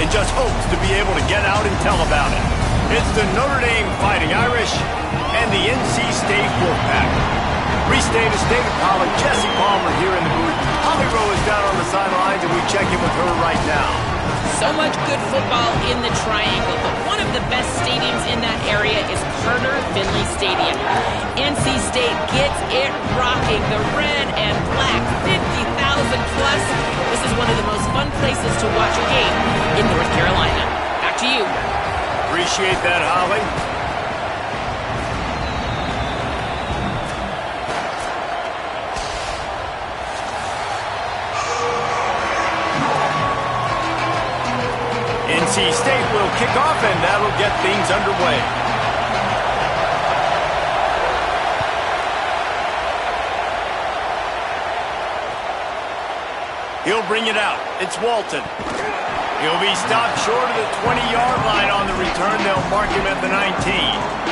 and just hopes to be able to get out and tell about it. It's the Notre Dame Fighting Irish and the NC State Wolfpack. Free State of State College, Jesse Palmer here in the booth. Holly Rowe is down on the sidelines, and we check in with her right now. So much good football in the Triangle, but one of the best stadiums in that area is Carter Finley Stadium. NC State gets it rocking. The red and black, 50,000 plus. This is one of the most fun places to watch a game in North Carolina. Back to you. Appreciate that, Holly. NC State will kick off, and that'll get things underway. He'll bring it out. It's Walton. He'll be stopped short of the 20-yard line on the return. They'll mark him at the 19.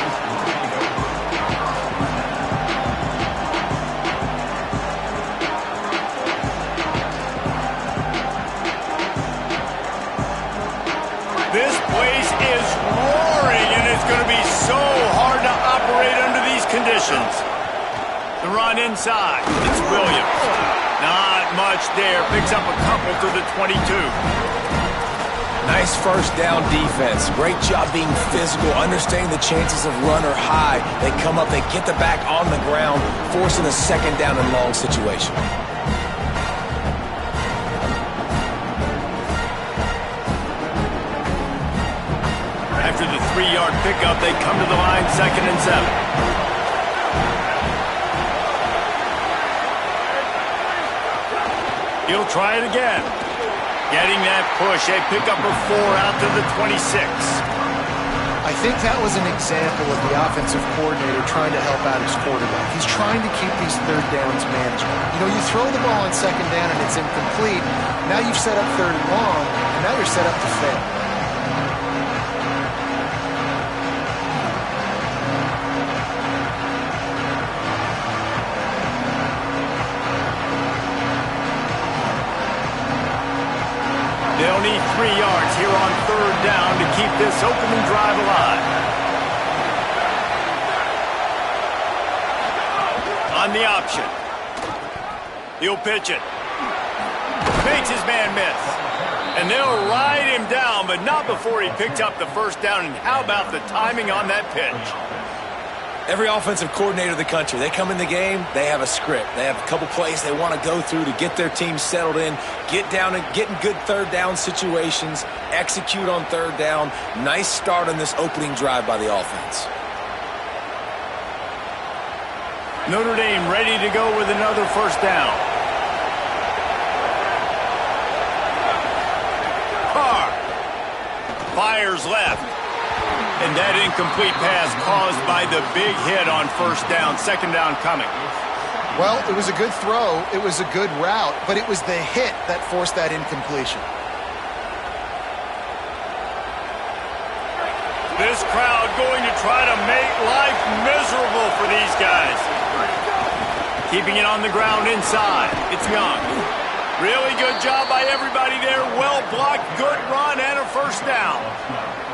This place is roaring, and it's going to be so hard to operate under these conditions. The run inside. It's Williams. Not much there. Picks up a couple to the 22. Nice first down defense. Great job being physical, understanding the chances of run are high. They come up, they get the back on the ground, forcing a second down and long situation. After the 3-yard pickup, they come to the line, 2nd and 7. He'll try it again. Getting that push, a pickup of 4 out to the 26. I think that was an example of the offensive coordinator trying to help out his quarterback. He's trying to keep these third downs manageable. You know, you throw the ball on 2nd down and it's incomplete. Now you've set up 3rd and long, and now you're set up to fail. They'll need 3 yards here on 3rd down to keep this opening drive alive. On the option. He'll pitch it. Makes his man miss. And they'll ride him down, but not before he picked up the 1st down. And how about the timing on that pitch? Every offensive coordinator in the country, they come in the game, they have a script. They have a couple plays they want to go through to get their team settled in, get down and get in good 3rd down situations, execute on 3rd down. Nice start on this opening drive by the offense. Notre Dame ready to go with another 1st down. Carr fires left. And that incomplete pass caused by the big hit on 1st down. 2nd down coming. Well, it was a good throw. It was a good route, but it was the hit that forced that incompletion. This crowd going to try to make life miserable for these guys. Keeping it on the ground inside. It's Young. Really good job by everybody there. Well blocked, good run, and a 1st down.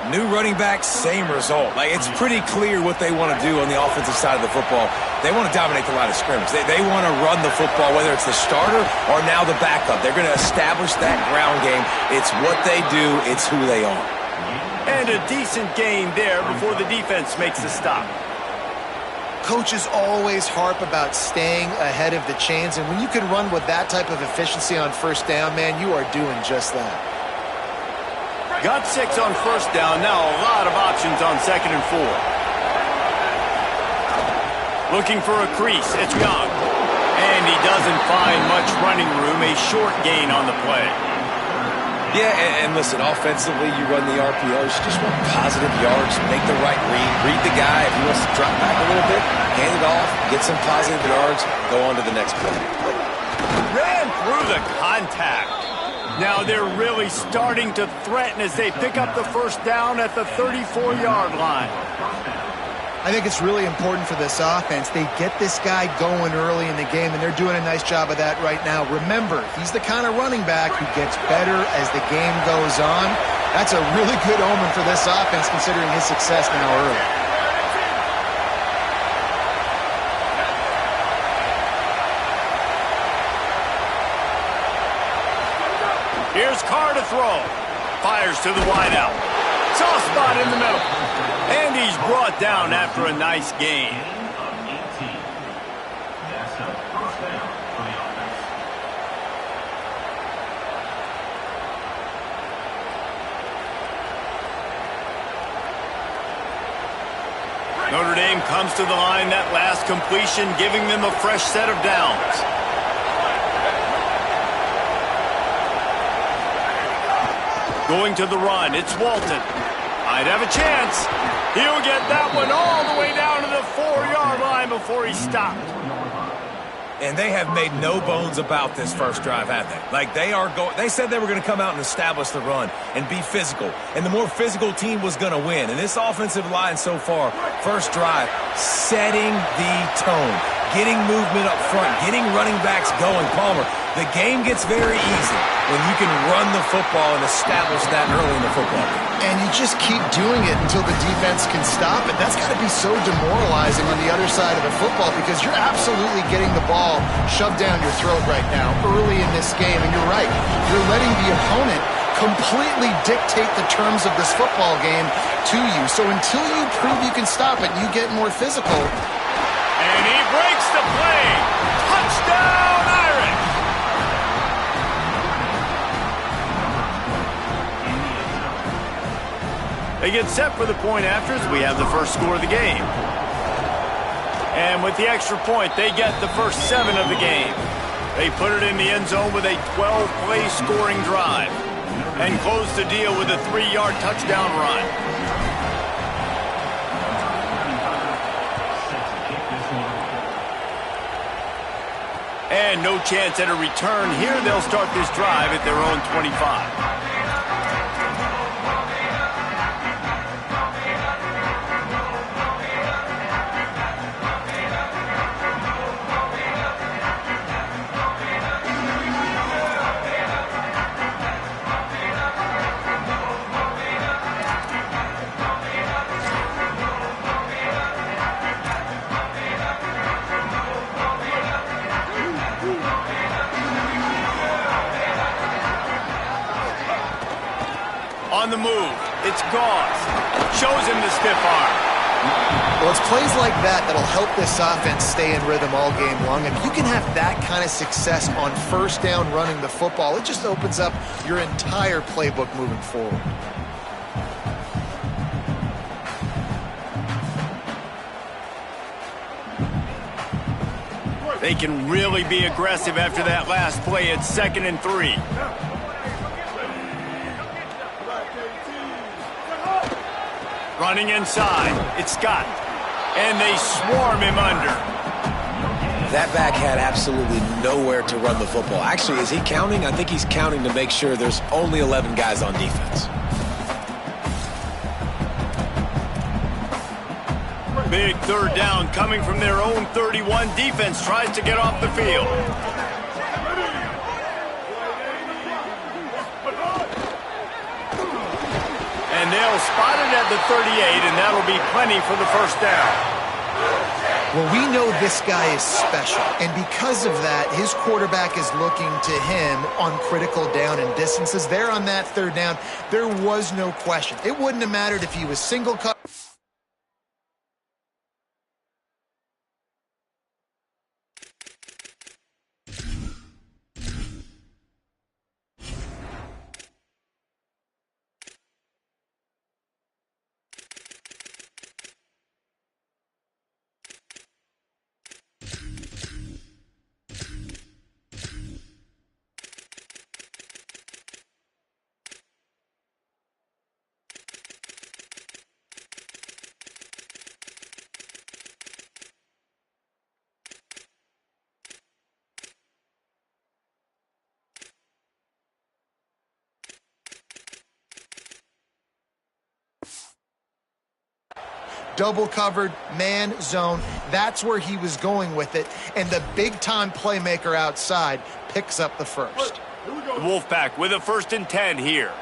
New running back, same result. Like, it's pretty clear what they want to do on the offensive side of the football. They want to dominate the line of scrimmage. They want to run the football, whether it's the starter or now the backup. They're going to establish that ground game. It's what they do. It's who they are. And a decent gain there before the defense makes the stop. Coaches always harp about staying ahead of the chains, and when you can run with that type of efficiency on 1st down, man, you are doing just that. Got 6 on 1st down. Now a lot of options on 2nd and 4. Looking for a crease. It's Young. And he doesn't find much running room. A short gain on the play. Yeah, and listen, offensively, you run the RPOs. You just want positive yards. Make the right read. Read the guy. If he wants to drop back a little bit, hand it off, get some positive yards, go on to the next play. Ran through the contact. Now they're really starting to threaten as they pick up the 1st down at the 34-yard line. I think it's really important for this offense. They get this guy going early in the game, and they're doing a nice job of that right now. Remember, he's the kind of running back who gets better as the game goes on. That's a really good omen for this offense, considering his success now early. Here's Carr to throw. Fires to the wideout. Soft spot in the middle. And he's brought down after a nice gain. Notre Dame comes to the line, that last completion giving them a fresh set of downs. Going to the run, it's Walton. Might have a chance. He'll get that one all the way down to the 4-yard line before he stopped. And they have made no bones about this first drive, have they? Like, they said they were going to come out and establish the run and be physical. And the more physical team was going to win. And this offensive line so far, first drive, setting the tone. Getting movement up front, getting running backs going. Palmer, the game gets very easy when you can run the football and establish that early in the football game. And you just keep doing it until the defense can stop it. That's got to be so demoralizing on the other side of the football because you're absolutely getting the ball shoved down your throat right now early in this game. And you're right. You're letting the opponent completely dictate the terms of this football game to you. So until you prove you can stop it, you get more physical. And he breaks the play. Touchdown, Irish! They get set for the point after as we have the first score of the game. And with the extra point, they get the first 7 of the game. They put it in the end zone with a 12-play scoring drive and close the deal with a 3-yard touchdown run. And no chance at a return here. They'll start this drive at their own 25. On the move, it's Gauze. Shows him the stiff arm. Well, it's plays like that that'll help this offense stay in rhythm all game long. If you can have that kind of success on first down running the football, it just opens up your entire playbook moving forward. They can really be aggressive after that last play. It's 2nd and 3. Running inside, it's Scott. And they swarm him under. That back had absolutely nowhere to run the football. Actually, is he counting? I think he's counting to make sure there's only 11 guys on defense. Big third down coming from their own 31. Defense tries to get off the field. And they'll spot it at the 38, and that'll be plenty for the first down. Well, we know this guy is special, and because of that, his quarterback is looking to him on critical down and distances. There on that third down, there was no question. It wouldn't have mattered if he was single cut. Double covered, man zone. That's where he was going with it. And the big-time playmaker outside picks up the first. The Wolfpack with a 1st and 10 here.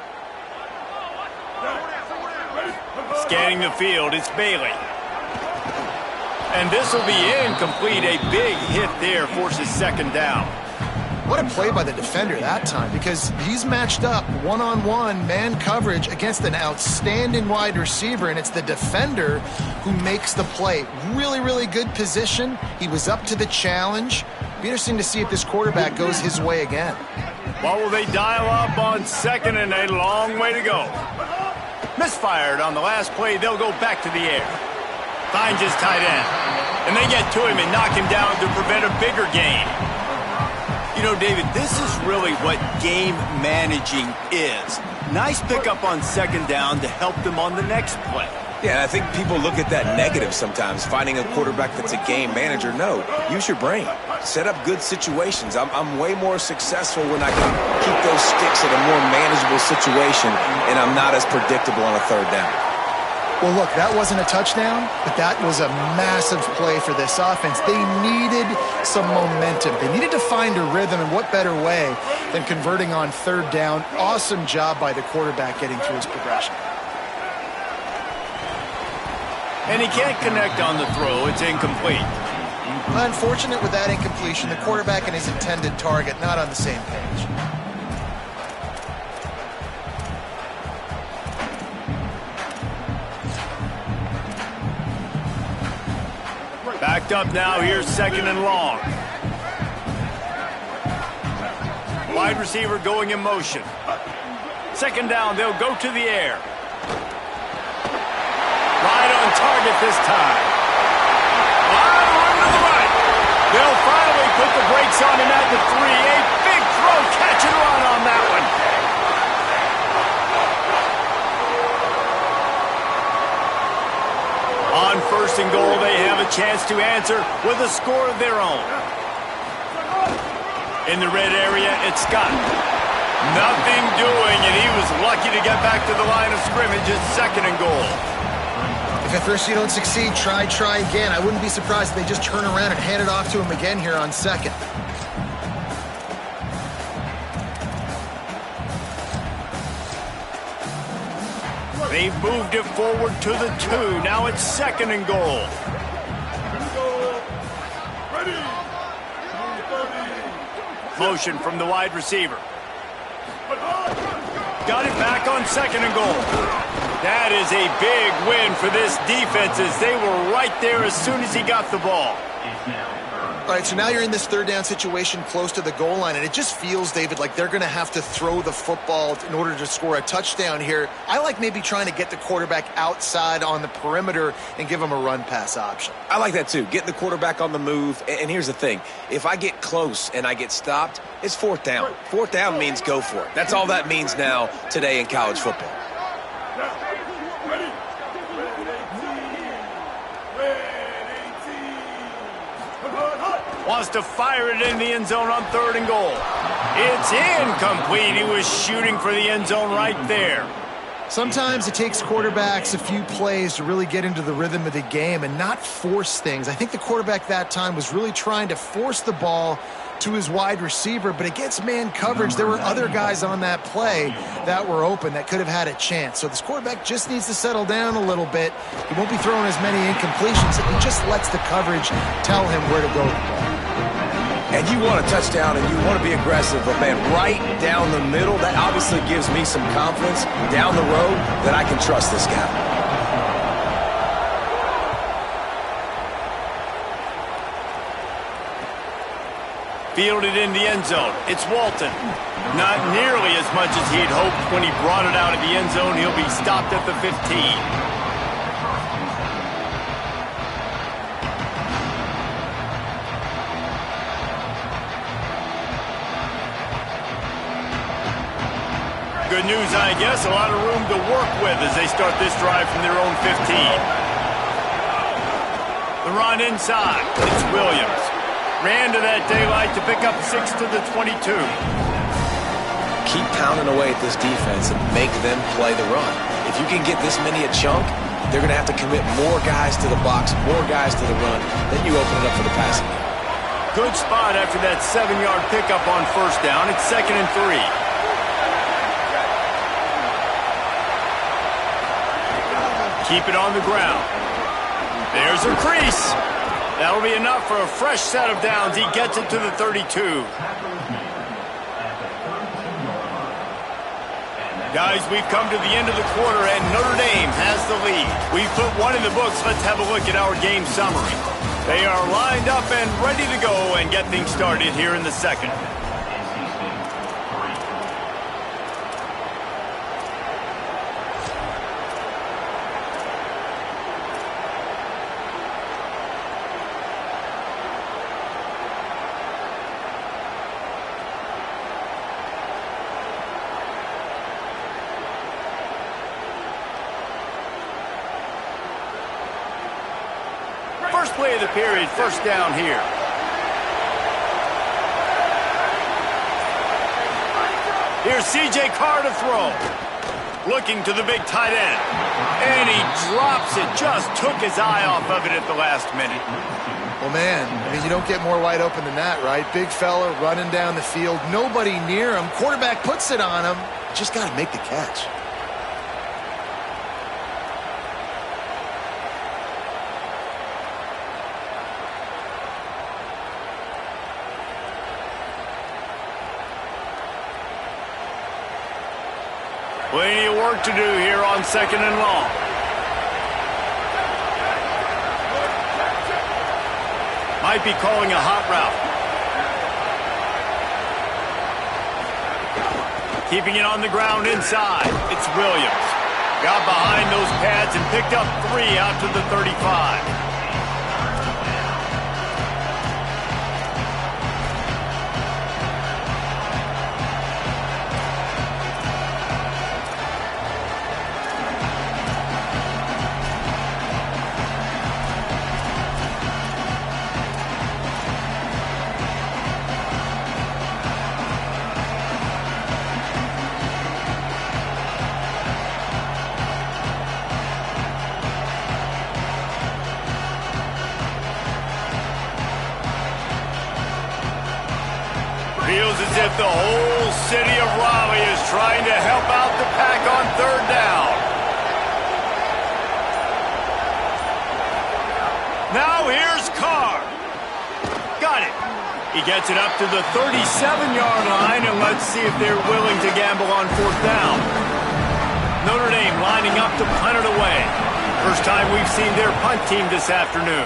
Scanning the field, it's Bailey. And this will be incomplete. A big hit there forces second down. What a play by the defender that time, because he's matched up one-on-one man coverage against an outstanding wide receiver, and it's the defender who makes the play. Really, really good position. He was up to the challenge. Be interesting to see if this quarterback goes his way again. What will they dial up on second, and a long way to go? Misfired on the last play. They'll go back to the air. Finds his tight end. And they get to him and knock him down to prevent a bigger gain. You know, David, this is really what game managing is. Nice pickup on second down to help them on the next play. Yeah, and I think people look at that negative sometimes, finding a quarterback that's a game manager. No, use your brain. Set up good situations. I'm way more successful when I can keep those sticks in a more manageable situation, and I'm not as predictable on a third down. Well, look, that wasn't a touchdown, but that was a massive play for this offense. They needed some momentum. They needed to find a rhythm, and what better way than converting on third down. Awesome job by the quarterback getting through his progression. And he can't connect on the throw. It's incomplete. Unfortunate with that incompletion. The quarterback and his intended target not on the same page. Backed up now. Here's second and long. Wide receiver going in motion. Second down. They'll go to the air. Right on target this time. Wide run to the right. They'll finally put the brakes on him at the 3. A big throw, catch and run on that one. On first and goal, they have a chance to answer with a score of their own. In the red area, it's Scott. Nothing doing, and he was lucky to get back to the line of scrimmage at second and goal. If at first you don't succeed, try again. I wouldn't be surprised if they just turn around and hand it off to him again here on second. They've moved it forward to the 2. Now it's second and goal. Motion from the wide receiver. Got it back on second and goal. That is a big win for this defense as they were right there as soon as he got the ball. All right, so now you're in this third down situation close to the goal line, and it just feels, David, like they're going to have to throw the football in order to score a touchdown here. I like maybe trying to get the quarterback outside on the perimeter and give him a run-pass option. I like that too, getting the quarterback on the move. And here's the thing, if I get close and I get stopped, it's fourth down. Fourth down means go for it. That's all that means now today in college football. Wants to fire it in the end zone on third and goal. It's incomplete. He was shooting for the end zone right there. Sometimes it takes quarterbacks a few plays to really get into the rhythm of the game and not force things. I think the quarterback that time was really trying to force the ball to his wide receiver, but against man coverage, there were other guys on that play that were open that could have had a chance. So this quarterback just needs to settle down a little bit. He won't be throwing as many incompletions. He just lets the coverage tell him where to go. And you want a touchdown and you want to be aggressive, but man, right down the middle, that obviously gives me some confidence down the road that I can trust this guy. Fielded in the end zone. It's Walton. Not nearly as much as he'd hoped when he brought it out of the end zone. He'll be stopped at the 15. Good news, I guess. A lot of room to work with as they start this drive from their own 15. The run inside. It's Williams. Ran to that daylight to pick up 6 to the 22. Keep pounding away at this defense and make them play the run. If you can get this many a chunk, they're going to have to commit more guys to the box, more guys to the run. Then you open it up for the passing game. Good spot after that 7-yard pickup on first down. It's second and 3. keep it on the ground. There's a crease. That'll be enough for a fresh set of downs. He gets it to the 32. Guys, we've come to the end of the quarter, and Notre Dame has the lead. We've put one in the books. Let's have a look at our game summary. They are lined up and ready to go and get things started here in the second. First play of the period, first down here. Here's C.J. Carr to throw. Looking to the big tight end. And he drops it. Just took his eye off of it at the last minute. Well, man, I mean, you don't get more wide open than that, right? Big fella running down the field. Nobody near him. Quarterback puts it on him. Just got to make the catch. Plenty of work to do here on second and long. Might be calling a hot route. Keeping it on the ground inside. It's Williams. Got behind those pads and picked up 3 out to the 35. Feels as if the whole city of Raleigh is trying to help out the Pack on third down. Now here's Carr. Got it. He gets it up to the 37-yard line, and let's see if they're willing to gamble on fourth down. Notre Dame lining up to punt it away. First time we've seen their punt team this afternoon.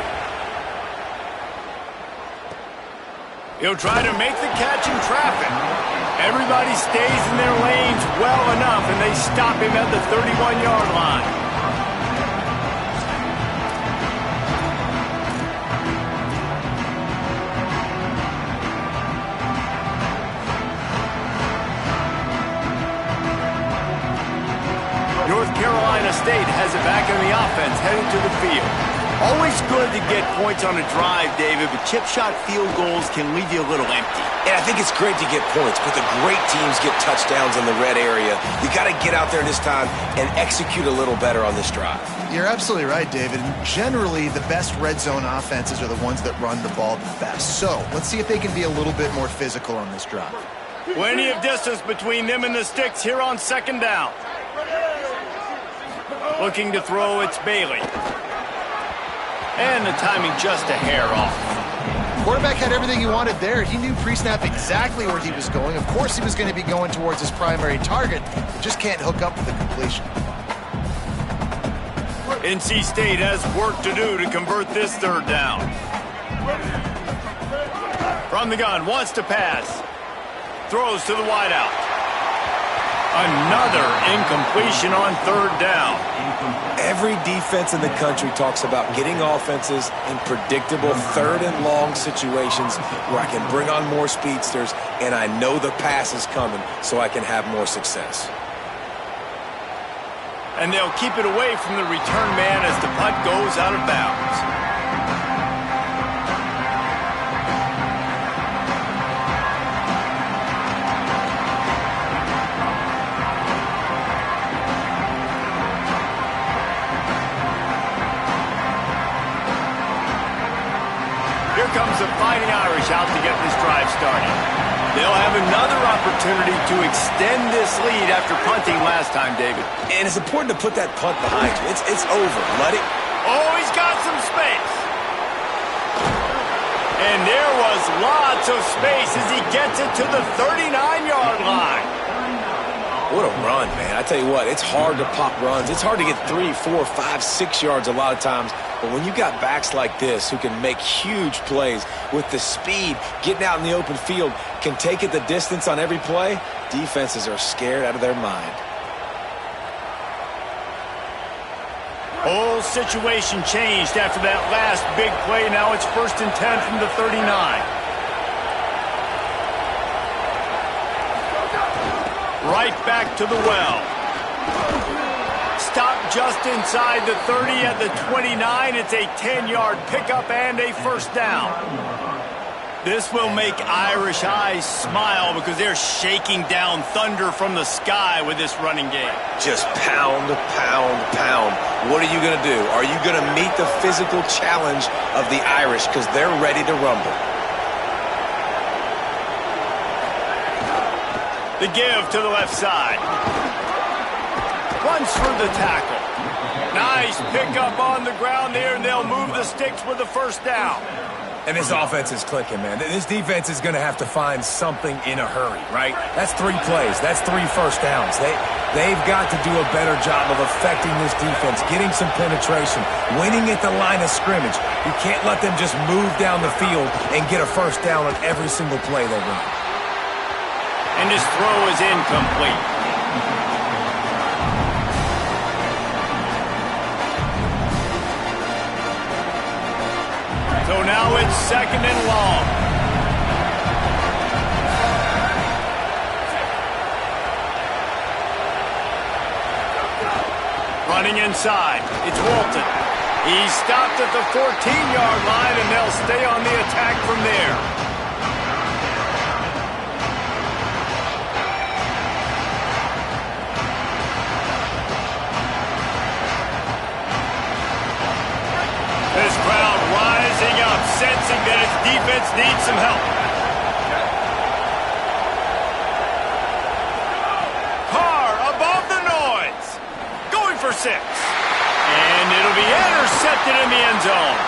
He'll try to make the catch in traffic. Everybody stays in their lanes well enough, and they stop him at the 31-yard line. North Carolina State has it back in the offense, heading to the field. Always good to get points on a drive, David, but chip shot field goals can leave you a little empty. And I think it's great to get points, but the great teams get touchdowns in the red area. You got to get out there this time and execute a little better on this drive. You're absolutely right, David. And generally, the best red zone offenses are the ones that run the ball the best. So let's see if they can be a little bit more physical on this drive. Plenty of distance between them and the sticks here on second down. Looking to throw, it's Bailey. And the timing just a hair off. Quarterback had everything he wanted there. He knew pre-snap exactly where he was going. Of course he was going to be going towards his primary target. He just can't hook up with the completion. NC State has work to do to convert this third down. From the gun, wants to pass. Throws to the wideout. Another incompletion on third down. Every defense in the country talks about getting offenses in predictable third and long situations where I can bring on more speedsters and I know the pass is coming so I can have more success. And they'll keep it away from the return man as the punt goes out of bounds. Here comes the Fighting Irish out to get this drive started. They'll have another opportunity to extend this lead after punting last time, David. And it's important to put that punt behind you. It's over. Let it. Oh, he's got some space. And there was lots of space as he gets it to the 39-yard line. What a run, man. I tell you what, it's hard to pop runs. It's hard to get 3, 4, 5, 6 yards a lot of times. But when you got backs like this who can make huge plays with the speed, getting out in the open field, can take it the distance on every play, defenses are scared out of their mind. Whole situation changed after that last big play. Now it's 1st and 10 from the 39. Right back to the well. Stop just inside the 30 at the 29. It's a 10-yard pickup and a first down. This will make Irish eyes smile because they're shaking down thunder from the sky with this running game. Just pound, pound, pound. What are you going to do? Are you going to meet the physical challenge of the Irish because they're ready to rumble? The give to the left side. Runs for the tackle. Nice pickup on the ground there, and they'll move the sticks with the first down. And this offense is clicking, man. This defense is going to have to find something in a hurry, right? That's 3 plays. That's 3 first downs. They've got to do a better job of affecting this defense, getting some penetration, winning at the line of scrimmage. You can't let them just move down the field and get a first down on every single play they run. And his throw is incomplete. So now it's 2nd and long. Running inside. It's Walton. He's stopped at the 14-yard line, and they'll stay on the attack from there. This crowd rising up, sensing that its defense needs some help. Carr above the noise. Going for 6. And it'll be intercepted in the end zone.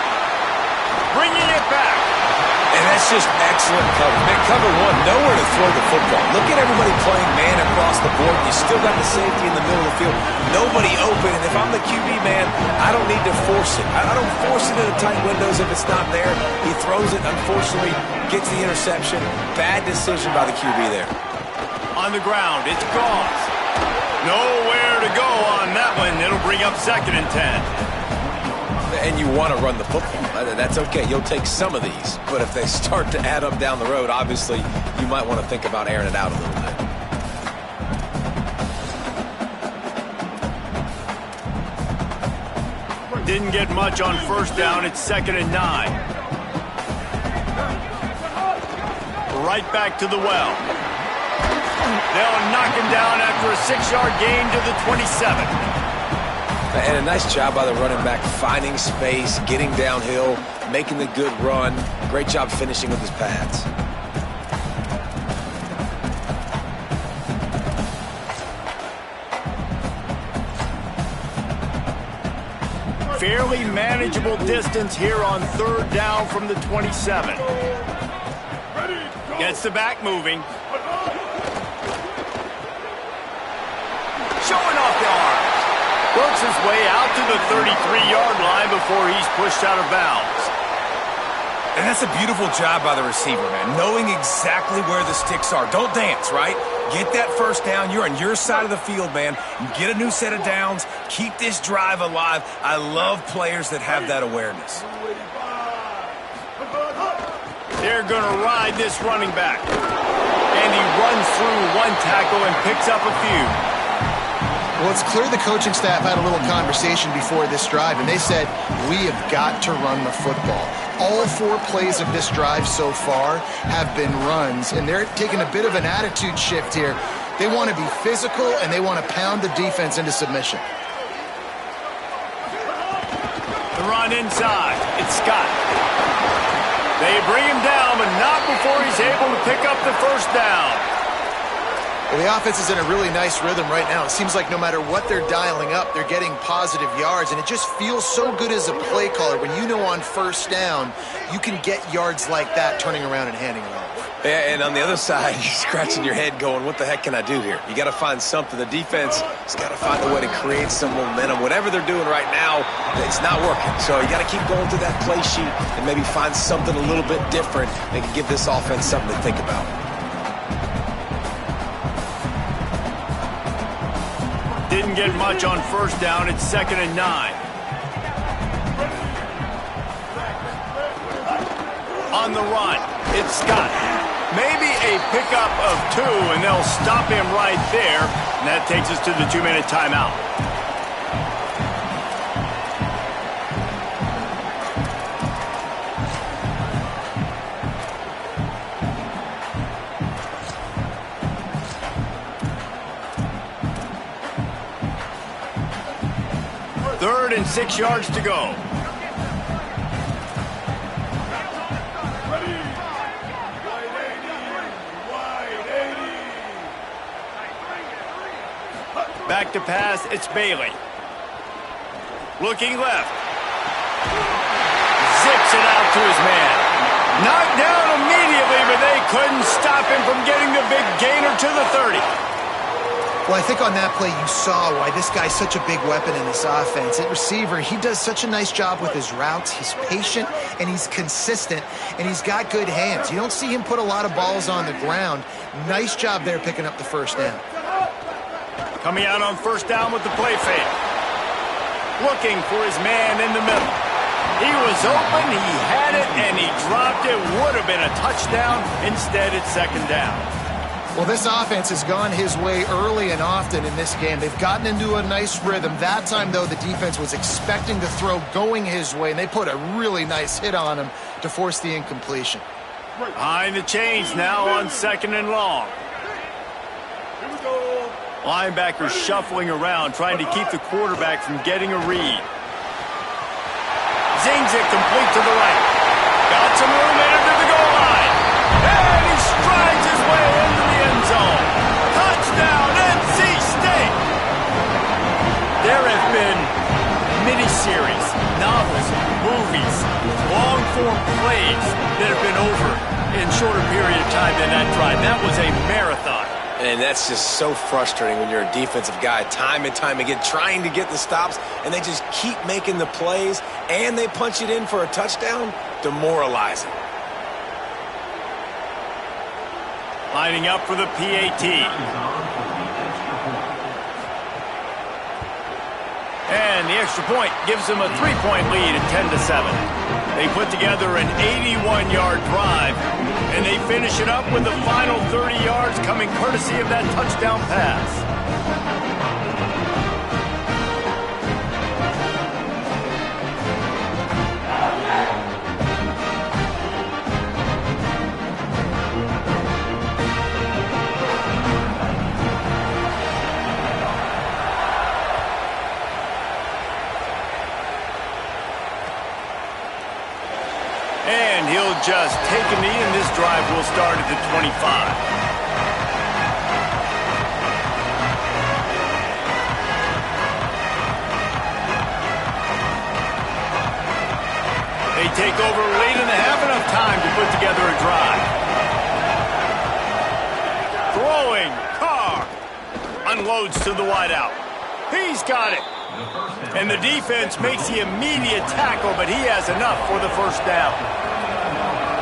Bringing it back. And that's just excellent cover. Man, cover 1, nowhere to throw the football. Look at everybody playing man across the board. You still got the safety in the middle of the field. Nobody open. And if I'm the QB, man, I don't need to force it. I don't force it into tight windows if it's not there. He throws it, unfortunately, gets the interception. Bad decision by the QB there. On the ground, it's Goss. Nowhere to go on that one. It'll bring up 2nd and 10. And you want to run the football. That's okay. You'll take some of these. But if they start to add up down the road, obviously, you might want to think about airing it out a little bit. Didn't get much on first down. It's 2nd and 9. Right back to the well. They'll knock him down after a 6-yard gain to the 27. And a nice job by the running back, finding space, getting downhill, making the good run. Great job finishing with his pads. Fairly manageable distance here on 3rd down from the 27. Gets the back moving. Showing off the arm. Works his way out to the 33-yard line before he's pushed out of bounds. And that's a beautiful job by the receiver, man, knowing exactly where the sticks are. Don't dance, right? Get that first down. You're on your side of the field, man. You get a new set of downs. Keep this drive alive. I love players that have that awareness. They're going to ride this running back. And he runs through 1 tackle and picks up a few. Well, it's clear the coaching staff had a little conversation before this drive, and they said, we have got to run the football. All 4 plays of this drive so far have been runs, and they're taking a bit of an attitude shift here. They want to be physical, and they want to pound the defense into submission. The run inside. It's Scott. They bring him down, but not before he's able to pick up the first down. Well, the offense is in a really nice rhythm right now. It seems like no matter what they're dialing up, they're getting positive yards, and it just feels so good as a play caller when you know on first down you can get yards like that turning around and handing it off. Yeah, and on the other side, you're scratching your head going, what the heck can I do here? You got to find something. The defense has got to find a way to create some momentum. Whatever they're doing right now, it's not working. So you got to keep going through that play sheet and maybe find something a little bit different that can give this offense something to think about. Didn't get much on first down. It's 2nd and 9. On the run, it's Scott. Maybe a pickup of 2, and they'll stop him right there. And that takes us to the 2-minute timeout. Third and 6 yards to go. Back to pass, it's Bailey. Looking left. Zips it out to his man. Knocked down immediately, but they couldn't stop him from getting the big gainer to the 30. Well, I think on that play you saw why this guy's such a big weapon in this offense. At receiver, he does such a nice job with his routes. He's patient, and he's consistent, and he's got good hands. You don't see him put a lot of balls on the ground. Nice job there picking up the first down. Coming out on first down with the play fake. Looking for his man in the middle. He was open, he had it, and he dropped it. Would have been a touchdown. Instead, it's 2nd down. Well, this offense has gone his way early and often in this game. They've gotten into a nice rhythm. That time, though, the defense was expecting the throw going his way, and they put a really nice hit on him to force the incompletion. Behind the chains now on 2nd and long. Linebackers shuffling around, trying to keep the quarterback from getting a read. Zings it complete to the right. Got some room in under the goal line. And he strides his way into the end zone. Touchdown, NC State! There have been miniseries, novels, movies, long-form plays that have been over in shorter period of time than that drive. That was a marathon. And that's just so frustrating when you're a defensive guy, time and time again, trying to get the stops, and they just keep making the plays, and they punch it in for a touchdown. Demoralizing. Lining up for the PAT. And the extra point gives them a 3-point lead at 10-7. They put together an 81-yard drive, and they finish it up with the final 30 yards coming courtesy of that touchdown pass. And he'll just take a knee, and this drive will start at the 25. They take over late in the half, enough time to put together a drive. Throwing, Carr unloads to the wideout. He's got it. And the defense makes the immediate tackle, but he has enough for the first down.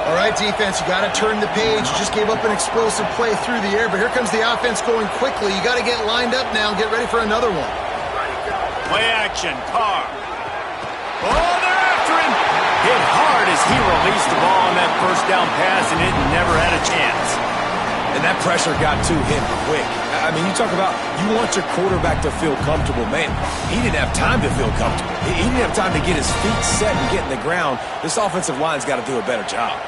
All right, defense, you got to turn the page. You just gave up an explosive play through the air, but here comes the offense going quickly. You got to get lined up now and get ready for another one. Play action, Carr. Oh, they're after him. Hit hard as he released the ball on that first down pass, and it never had a chance. And that pressure got to him quick. I mean, you talk about you want your quarterback to feel comfortable. Man, he didn't have time to feel comfortable. He didn't have time to get his feet set and get in the ground. This offensive line's got to do a better job.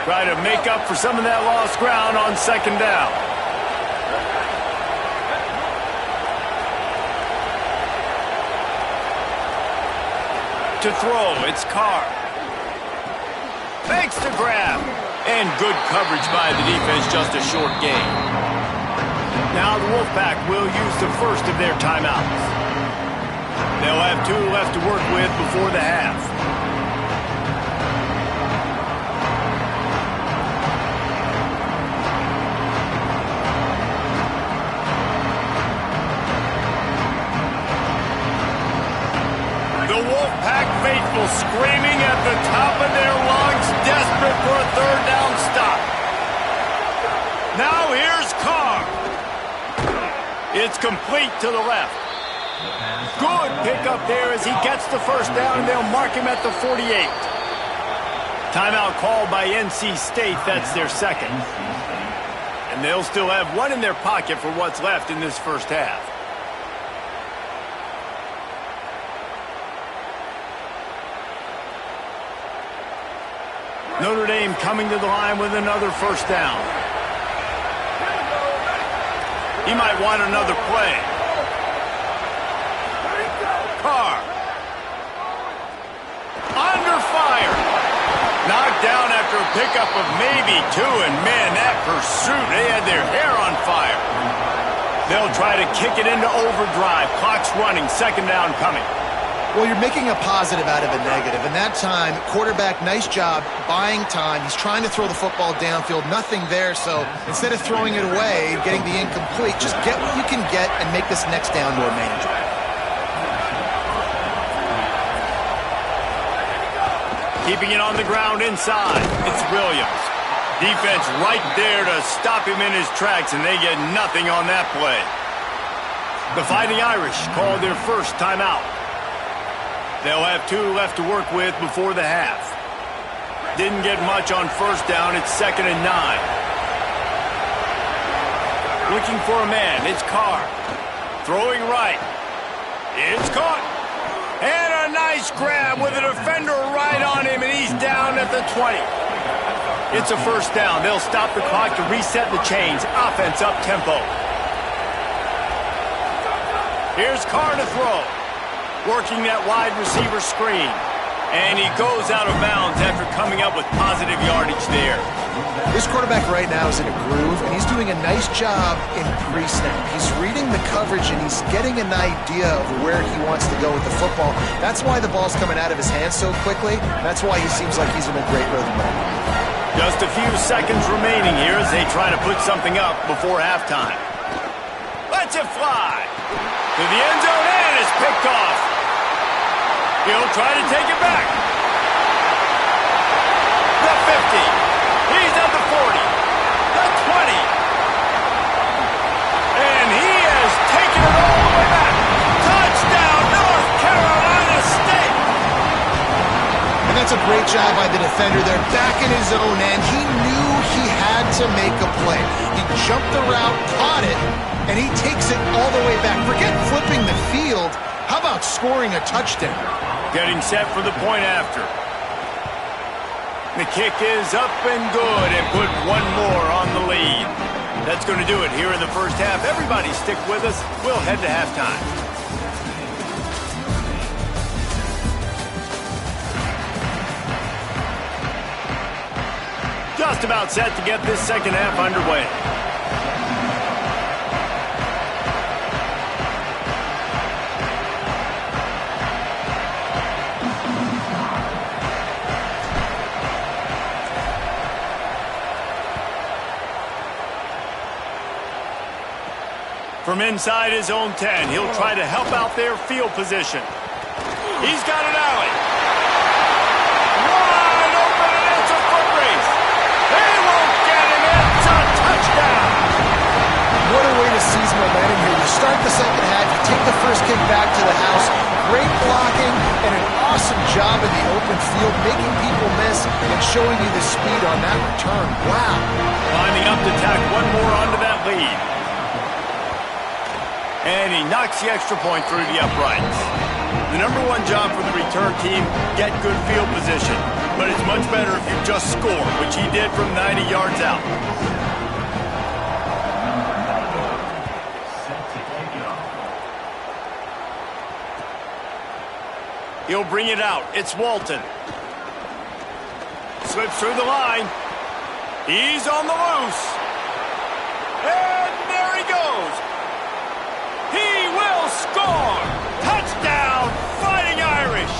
Try to make up for some of that lost ground on 2nd down. To throw, it's Carr. Makes the grab. And good coverage by the defense, just a short gain. Now the Wolfpack will use the first of their timeouts. They'll have 2 left to work with before the half. The Wolfpack faithful screaming at the top of their lungs, desperate for a third down stop. Now here's Carr. It's complete to the left. Good pickup there as he gets the first down, and they'll mark him at the 48. Timeout called by NC State. That's their second. And they'll still have 1 in their pocket for what's left in this first half. Notre Dame coming to the line with another first down. He might want another play. Carr. Under fire. Knocked down after a pickup of maybe 2, and man, that pursuit, they had their hair on fire. They'll try to kick it into overdrive. Clock's running, second down coming. Well, you're making a positive out of a negative. And that time, quarterback, nice job buying time. He's trying to throw the football downfield. Nothing there. So instead of throwing it away and getting the incomplete, just get what you can get and make this next down more manageable. Keeping it on the ground inside. It's Williams. Defense right there to stop him in his tracks, and they get nothing on that play. The Fighting Irish call their first timeout. They'll have 2 left to work with before the half. Didn't get much on first down. It's 2nd and 9. Looking for a man. It's Carr. Throwing right. It's caught. And a nice grab with a defender right on him, and he's down at the 20. It's a first down. They'll stop the clock to reset the chains. Offense up tempo. Here's Carr to throw. Working that wide receiver screen. And he goes out of bounds after coming up with positive yardage there. This quarterback right now is in a groove, and he's doing a nice job in pre-snap. He's reading the coverage, and he's getting an idea of where he wants to go with the football. That's why the ball's coming out of his hands so quickly. That's why he seems like he's in a great rhythm right now. Just a few seconds remaining here as they try to put something up before halftime. Lets it fly. To the end zone, and it's picked off. He'll try to take it back. The 50. He's at the 40. The 20. And he has taken it all the way back. Touchdown, North Carolina State. And that's a great job by the defender there, back in his own end. He knew he had to make a play. He jumped the route, caught it, and he takes it all the way back. Forget flipping the field. How about scoring a touchdown? Getting set for the point after. The kick is up and good, and put 1 more on the lead. That's going to do it here in the first half. Everybody stick with us. We'll head to halftime. Just about set to get this second half underway. From inside his own 10, he'll try to help out their field position. He's got an alley. Wide open, and it's a foot race. They won't get him. It's a touchdown. What a way to seize momentum here. You start the second half, you take the first kick back to the house. Great blocking and an awesome job in the open field, making people miss and showing you the speed on that return. Wow. Lining up to tack 1 more onto that lead. And he knocks the extra point through the uprights. The number 1 job for the return team, get good field position. But it's much better if you just score, which he did from 90 yards out. He'll bring it out. It's Walton. Slips through the line. He's on the loose. And there he goes. He will score. Touchdown, Fighting Irish.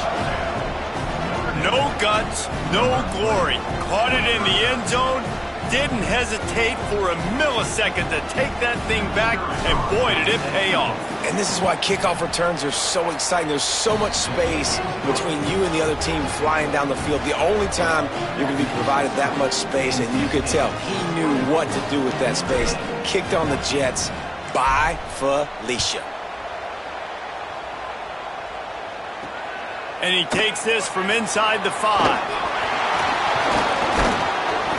No guts, no glory. Caught it in the end zone. Didn't hesitate for a millisecond to take that thing back, and boy, did it pay off. And this is why kickoff returns are so exciting. There's so much space between you and the other team flying down the field. The only time you're going to be provided that much space, and you could tell he knew what to do with that space. Kicked on the Jets. Bye, Felicia. And he takes this from inside the 5.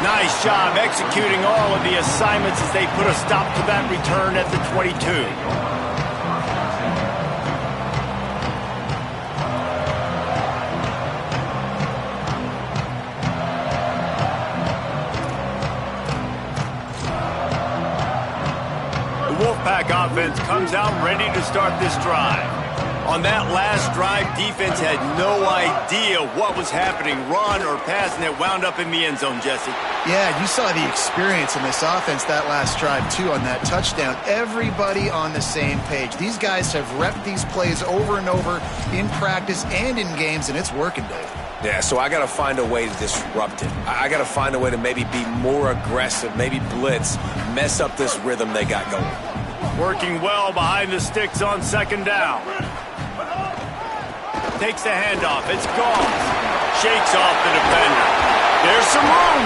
Nice job executing all of the assignments as they put a stop to that return at the 22. The Wolfpack offense comes out ready to start this drive. On that last drive, defense had no idea what was happening, run or pass, and it wound up in the end zone, Jesse. Yeah, you saw the experience in this offense that last drive, too, on that touchdown. Everybody on the same page. These guys have repped these plays over and over in practice and in games, and it's working, Dave. Yeah, so I got to find a way to disrupt it. I got to find a way to maybe be more aggressive, maybe blitz, mess up this rhythm they got going. Working well behind the sticks on second down. Takes the handoff. It's gone. Shakes off the defender. There's some room.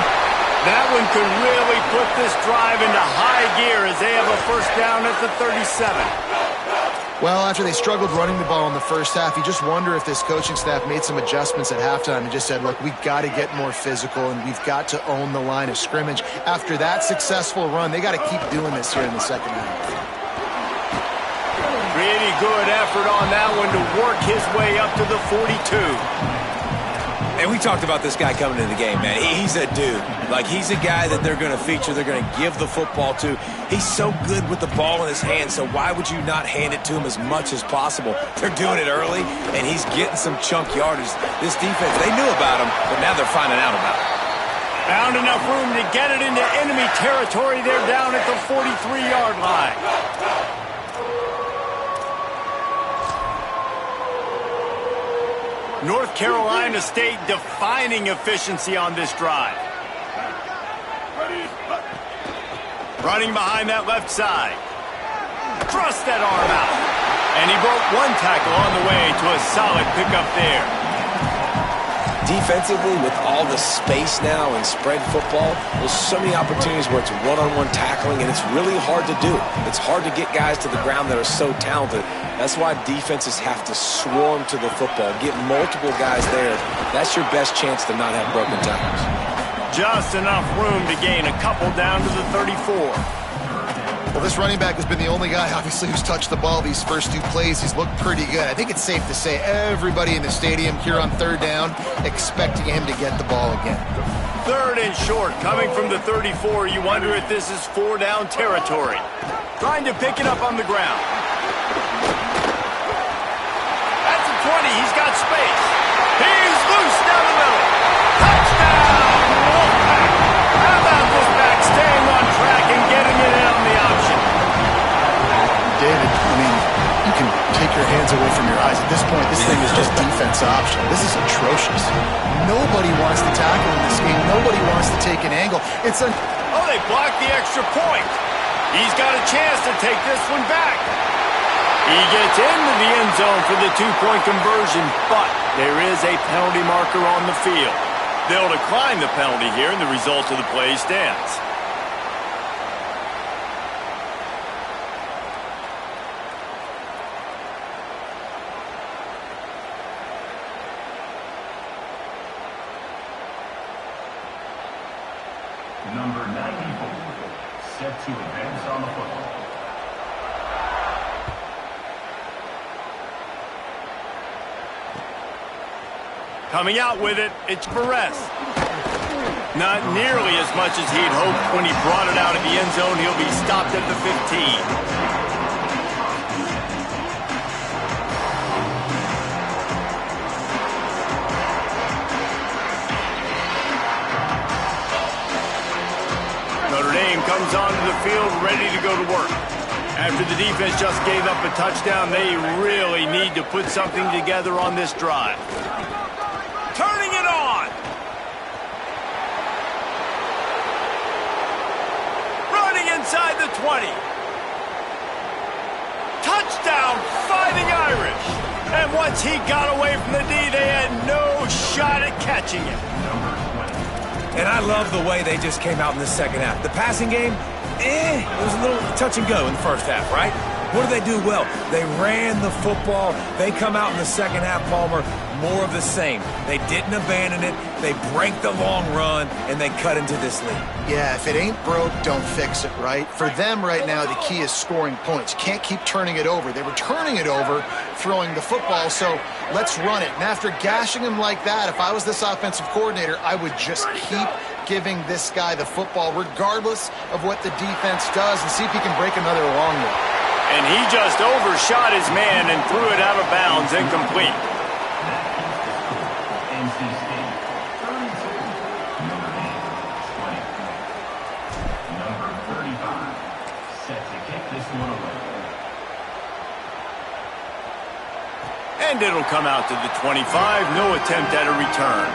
That one could really put this drive into high gear as they have a first down at the 37. Well, after they struggled running the ball in the first half, you just wonder if this coaching staff made some adjustments at halftime and just said, look, we've got to get more physical and we've got to own the line of scrimmage. After that successful run, they got to keep doing this here in the second half. Pretty good effort on that one to work his way up to the 42. And we talked about this guy coming into the game, man. He's a dude. Like, he's a guy that they're going to feature, they're going to give the football to. He's so good with the ball in his hand, so why would you not hand it to him as much as possible? They're doing it early, and he's getting some chunk yardage. This defense, they knew about him, but now they're finding out about him. Found enough room to get it into enemy territory. They're down at the 43-yard line. North Carolina State defining efficiency on this drive. Running behind that left side. Thrust that arm out. And he broke one tackle on the way to a solid pickup there. Defensively, with all the space now and spread football, there's so many opportunities where it's one-on-one tackling, and it's really hard to do. It's hard to get guys to the ground that are so talented. That's why defenses have to swarm to the football, get multiple guys there. That's your best chance to not have broken tackles. Just enough room to gain a couple down to the 34. Well, this running back has been the only guy, obviously, who's touched the ball these first two plays. He's looked pretty good. I think it's safe to say everybody in the stadium here on third down expecting him to get the ball again. Third and short, coming from the 34. You wonder if this is 4-down territory. Trying to pick it up on the ground. That's a 20. He's got space. He's loose down the middle. Touchdown! Wolfpack. How about this back staying on track and getting it in on the option? David, I mean, you can take your hands away from your eyes. At this point, this thing is just defense option. This is atrocious. Nobody wants to tackle in this game. Nobody wants to take an angle. Oh, they blocked the extra point. He's got a chance to take this one back. He gets into the end zone for the two-point conversion, but there is a penalty marker on the field. They'll decline the penalty here, and the result of the play stands. Number 94, set to advance on the football. Coming out with it, it's Perez. Not nearly as much as he'd hoped when he brought it out of the end zone. He'll be stopped at the 15. comes onto the field ready to go to work. After the defense just gave up a touchdown, they really need to put something together on this drive. Turning it on! Running inside the 20. Touchdown, Fighting Irish! And once he got away from the D, they had no shot at catching him. And I love the way they just came out in the second half. The passing game, it was a little touch and go in the first half, right? What did they do well? They ran the football. They come out in the second half, Palmer, more of the same. They didn't abandon it. They break the long run, and they cut into this lead. Yeah, if it ain't broke, don't fix it, right? For them right now, the key is scoring points. Can't keep turning it over. They were turning it over, throwing the football, so let's run it. And after gashing him like that, if I was this offensive coordinator, I would just keep giving this guy the football, regardless of what the defense does, and see if he can break another long one. And he just overshot his man and threw it out of bounds, incomplete. NC State 32, Notre Dame 20. Number 35, set to kick this one away. And it'll come out to the 25. No attempt at a return.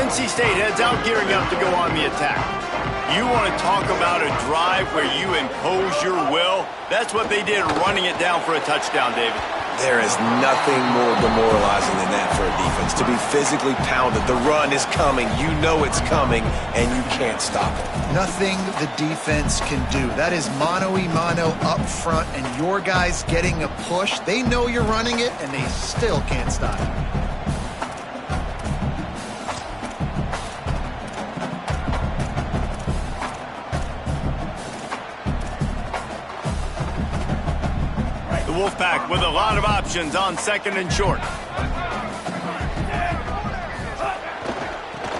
NC State heads out, gearing up to go on the attack. You want to talk about a drive where you impose your will? That's what they did, running it down for a touchdown, David. There is nothing more demoralizing than that for a defense, to be physically pounded. The run is coming. You know it's coming, and you can't stop it. Nothing the defense can do. That is mano-a-mano up front, and your guys getting a push. They know you're running it, and they still can't stop it. Wolfpack with a lot of options on second and short.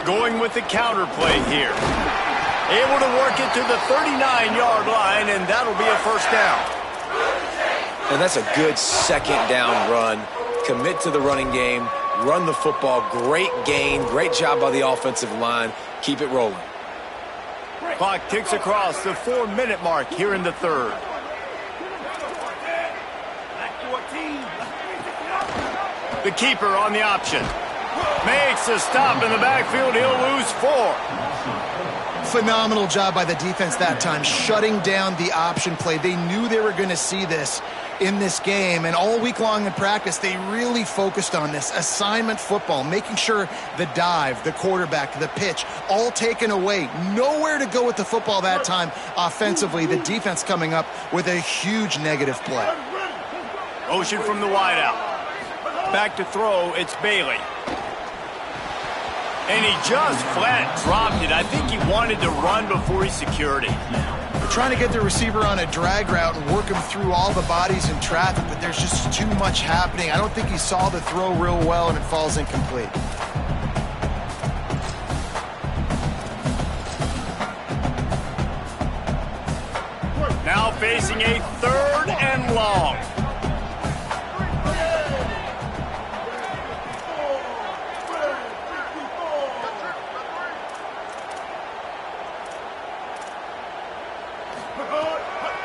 Going with the counter play here. Able to work it to the 39-yard line, and that'll be a first down. And that's a good second down run. Commit to the running game, run the football. Great gain, great job by the offensive line. Keep it rolling. Clock ticks across the 4-minute mark here in the third. The keeper on the option. Makes a stop in the backfield. He'll lose 4. Phenomenal job by the defense that time, shutting down the option play. They knew they were going to see this in this game, and all week long in practice, they really focused on this assignment football, making sure the dive, the quarterback, the pitch, all taken away. Nowhere to go with the football that time offensively. The defense coming up with a huge negative play. Motion from the wideout. Back to throw, it's Bailey. And he just flat dropped it. I think he wanted to run before he secured it. They're trying to get the receiver on a drag route and work him through all the bodies in traffic, but there's just too much happening. I don't think he saw the throw real well, and it falls incomplete. Now facing a third and long.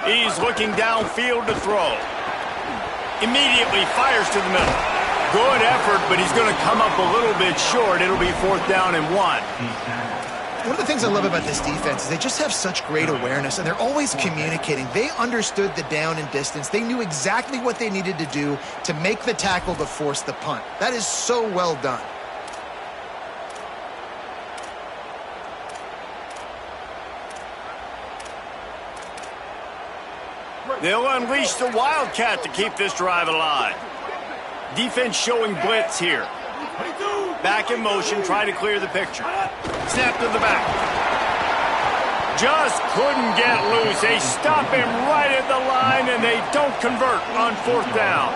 He's looking downfield to throw. Immediately fires to the middle. Good effort, but he's going to come up a little bit short. It'll be 4th down and 1. One of the things I love about this defense is they just have such great awareness, and they're always communicating. They understood the down and distance. They knew exactly what they needed to do to make the tackle to force the punt. That is so well done. They'll unleash the Wildcat to keep this drive alive. Defense showing blitz here. Back in motion, try to clear the picture. Snap to the back. Just couldn't get loose. They stop him right at the line, and they don't convert on 4th down.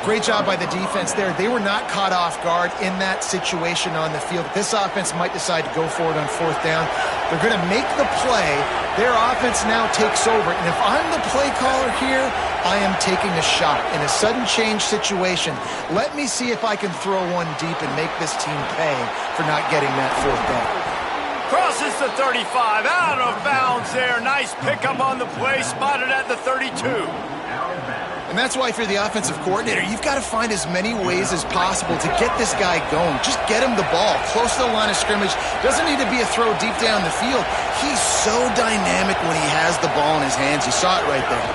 Great job by the defense there. They were not caught off guard in that situation on the field. This offense might decide to go for it on 4th down. They're going to make the play. Their offense now takes over. And if I'm the play caller here, I am taking a shot. In a sudden change situation, let me see if I can throw one deep and make this team pay for not getting that fourth down. Crosses the 35, out of bounds there. Nice pickup on the play, spotted at the 32. And that's why, if you're the offensive coordinator, you've got to find as many ways as possible to get this guy going. Just get him the ball close to the line of scrimmage. Doesn't need to be a throw deep down the field. He's so dynamic when he has the ball in his hands. You saw it right there.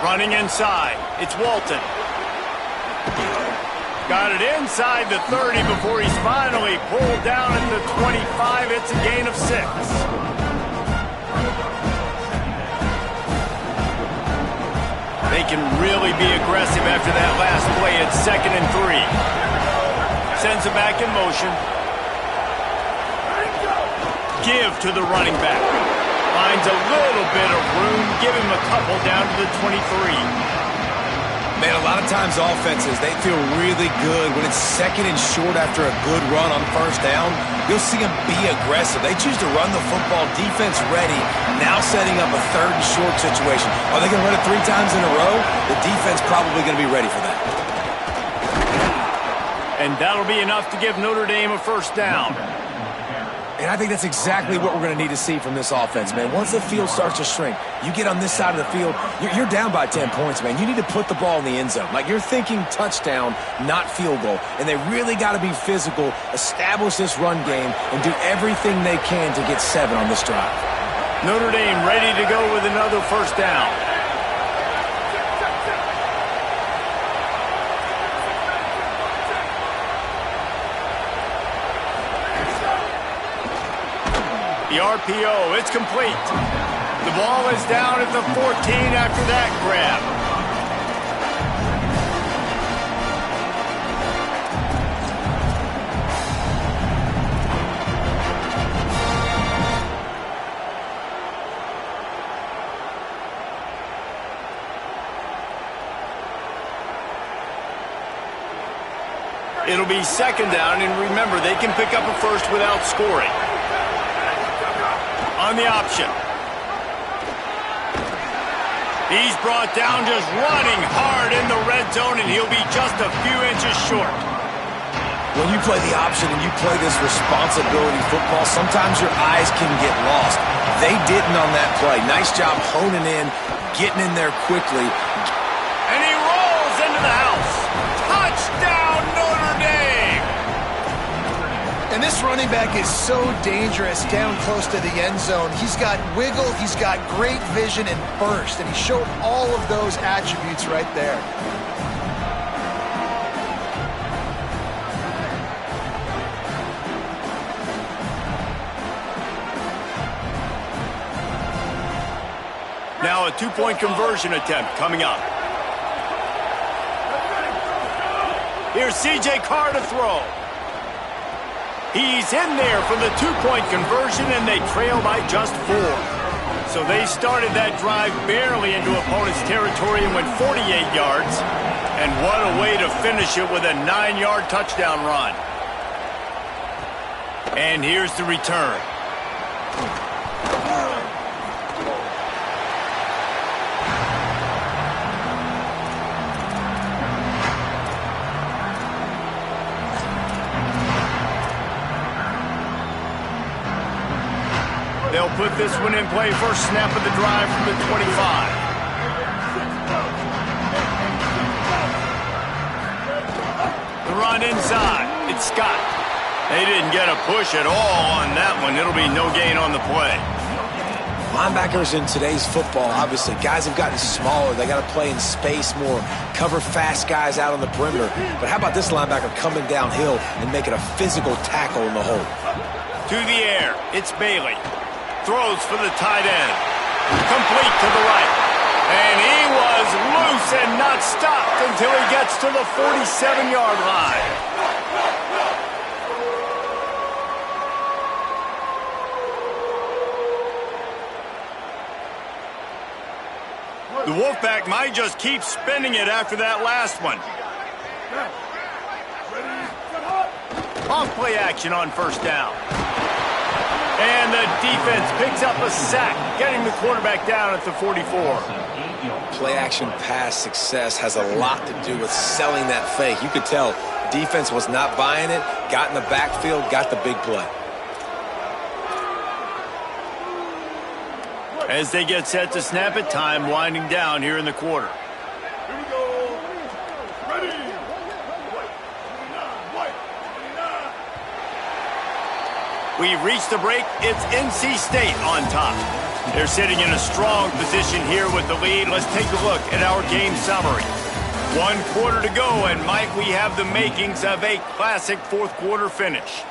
Running inside, it's Walton. Got it inside the 30 before he's finally pulled down at the 25. It's a gain of 6. They can really be aggressive after that last play. It's 2nd and 3. Sends it back in motion. Give to the running back. Finds a little bit of room. Give him a couple down to the 23. Man, a lot of times offenses, they feel really good when it's 2nd and short after a good run on 1st down. You'll see them be aggressive. They choose to run the football, defense ready, now setting up a 3rd and short situation. Are they going to run it 3 times in a row? The defense probably going to be ready for that. And that'll be enough to give Notre Dame a 1st down. And I think that's exactly what we're going to need to see from this offense, man. Once the field starts to shrink, you get on this side of the field, you're down by 10 points, man. You need to put the ball in the end zone. Like, you're thinking touchdown, not field goal. And they really got to be physical, establish this run game, and do everything they can to get 7 on this drive. Notre Dame ready to go with another 1st down. The RPO, it's complete. The ball is down at the 14 after that grab. It'll be 2nd down, and remember, they can pick up a 1st without scoring. On the option. He's brought down just running hard in the red zone, and he'll be just a few inches short. When you play the option and you play this responsibility football, sometimes your eyes can get lost. They didn't on that play. Nice job honing in, getting in there quickly. And he rolls into the house. Touchdown, Notre Dame! And this running back is so dangerous down close to the end zone. He's got wiggle, he's got great vision and burst, and he showed all of those attributes right there. Now a 2-point conversion attempt coming up. Here's C.J. Carr to throw. He's in there for the 2-point conversion, and they trail by just 4. So they started that drive barely into opponent's territory and went 48 yards. And what a way to finish it with a 9-yard touchdown run. And here's the return. They'll put this one in play. First snap of the drive from the 25. The run inside. It's Scott. They didn't get a push at all on that one. It'll be no gain on the play. Linebackers in today's football, obviously, guys have gotten smaller. They got to play in space more, cover fast guys out on the perimeter. But how about this linebacker coming downhill and making a physical tackle in the hole? To the air. It's Bailey. Throws for the tight end. Complete to the right. And he was loose and not stopped until he gets to the 47-yard line. The Wolfpack might just keep spinning it after that last one. Off play action on 1st down. And the defense picks up a sack, getting the quarterback down at the 44. Play-action pass success has a lot to do with selling that fake. You could tell defense was not buying it, got in the backfield, got the big play. As they get set to snap it, time winding down here in the quarter. Here we go. Ready. White. We've reached the break. It's NC State on top. They're sitting in a strong position here with the lead. Let's take a look at our game summary. 1 quarter to go, and Mike, we have the makings of a classic fourth quarter finish.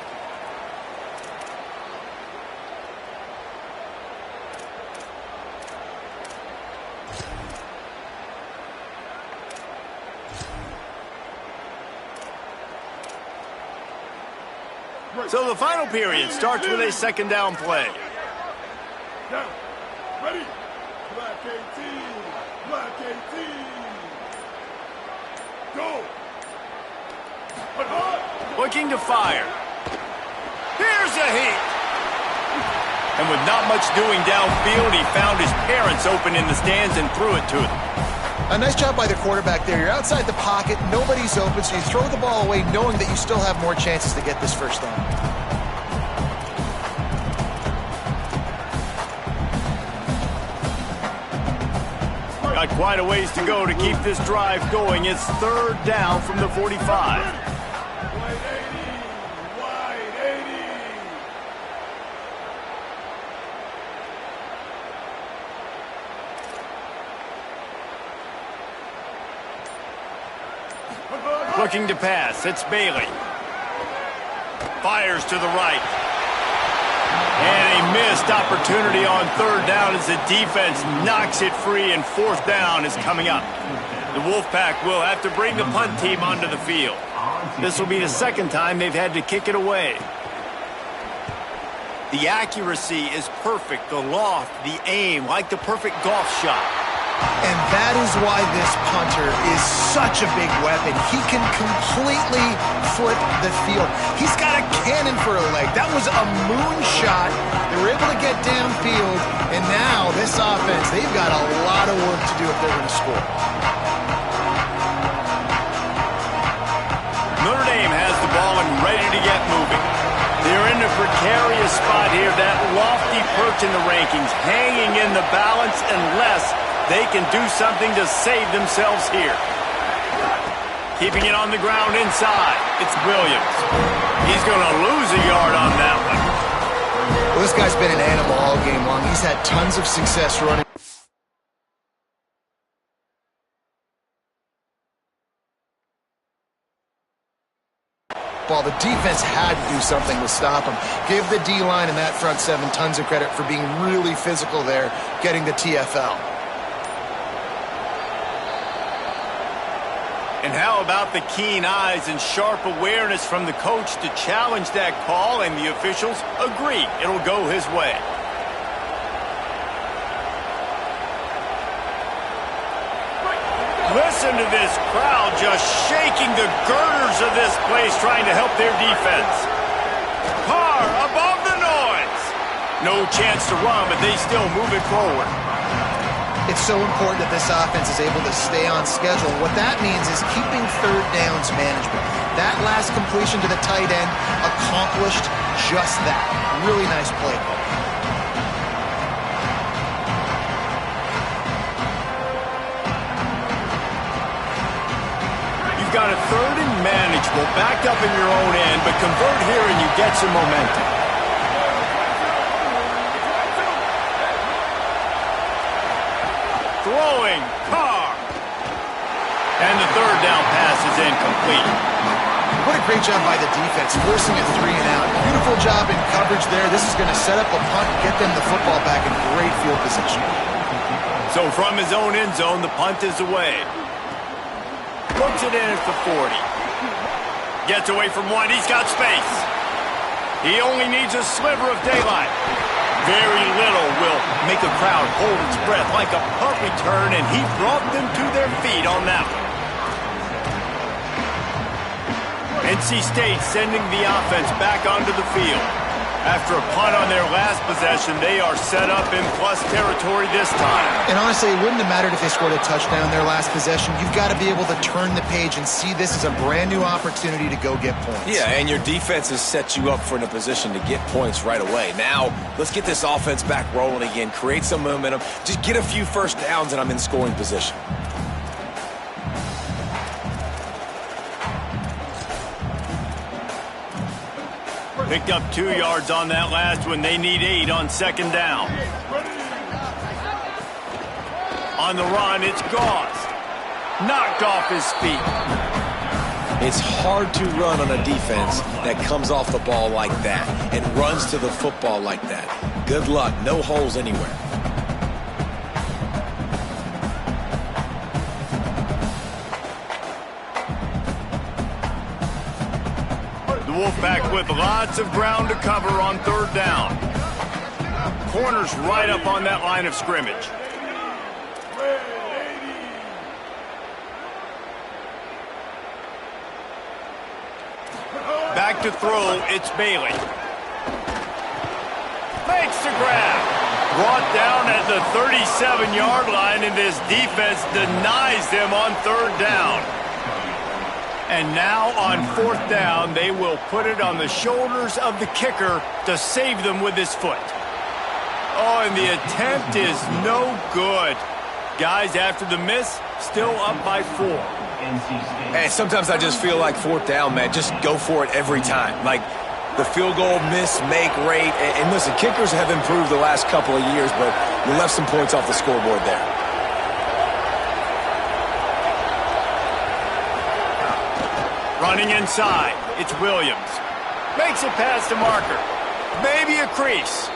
So the final period starts with a second down play. Down. Ready. Black 18. Black 18. Go. Looking to fire. Here's a hit. And with not much doing downfield, he found his parents open in the stands and threw it to them. A nice job by the quarterback there. You're outside the pocket, nobody's open, so you throw the ball away knowing that you still have more chances to get this first down. Got quite a ways to go to keep this drive going. It's third down from the 45. White 80. Looking to pass. It's Bailey. Fires to the right. And a missed opportunity on third down as the defense knocks it free, and fourth down is coming up. The Wolfpack will have to bring the punt team onto the field. This will be the second time they've had to kick it away. The accuracy is perfect, the loft, the aim, like the perfect golf shot. And that is why this punter is such a big weapon. He can completely flip the field. He's got a cannon for a leg. That was a moonshot. They were able to get downfield, and now this offense, they've got a lot of work to do if they're going to score. Notre Dame has the ball and ready to get moving. They're in a precarious spot here, that lofty perch in the rankings, hanging in the balance unless they can do something to save themselves here. Keeping it on the ground inside. It's Williams. He's going to lose a yard on that one. Well, this guy's been an animal all game long. He's had tons of success running. Ball. The defense had to do something to stop him. Give the D-line and that front seven tons of credit for being really physical there, getting the TFL. And how about the keen eyes and sharp awareness from the coach to challenge that call, and the officials agree it'll go his way. Listen to this crowd just shaking the girders of this place, trying to help their defense. Carr above the noise. No chance to run, but they still move it forward. It's so important that this offense is able to stay on schedule. What that means is keeping third downs management. That last completion to the tight end accomplished just that. Really nice play call. You've got a third and manageable, backed up in your own end, but convert here and you get some momentum. Throwing, Carr. And the third down pass is incomplete. What a great job by the defense, forcing a 3 and out. Beautiful job in coverage there. This is going to set up a punt, get them the football back in great field position. So from his own end zone, the punt is away. Puts it in at the 40. Gets away from one. He's got space. He only needs a sliver of daylight. Very little will make a crowd hold its breath like a punt return, and he brought them to their feet on that one. NC State sending the offense back onto the field. After a punt on their last possession, they are set up in plus territory this time. And honestly, it wouldn't have mattered if they scored a touchdown their last possession. You've got to be able to turn the page and see this as a brand new opportunity to go get points. Yeah, and your defense has set you up for in a position to get points right away. Now, let's get this offense back rolling again, create some momentum, just get a few first downs, and I'm in scoring position. Picked up 2 yards on that last one. They need 8 on second down. On the run, it's Gauze. Knocked off his feet. It's hard to run on a defense that comes off the ball like that and runs to the football like that. Good luck. No holes anywhere. The Wolfpack with lots of ground to cover on third down. Corners right up on that line of scrimmage. Back to throw, it's Bailey. Makes the grab. Brought down at the 37-yard line, and this defense denies them on third down. And now on fourth down, they will put it on the shoulders of the kicker to save them with his foot. Oh, and the attempt is no good. Guys, after the miss, still up by 4. Hey, sometimes I just feel like fourth down, man. Just go for it every time. Like the field goal miss, make rate. And listen, kickers have improved the last couple of years, but you left some points off the scoreboard there. Running inside, it's Williams. Makes it past the marker. Maybe a crease.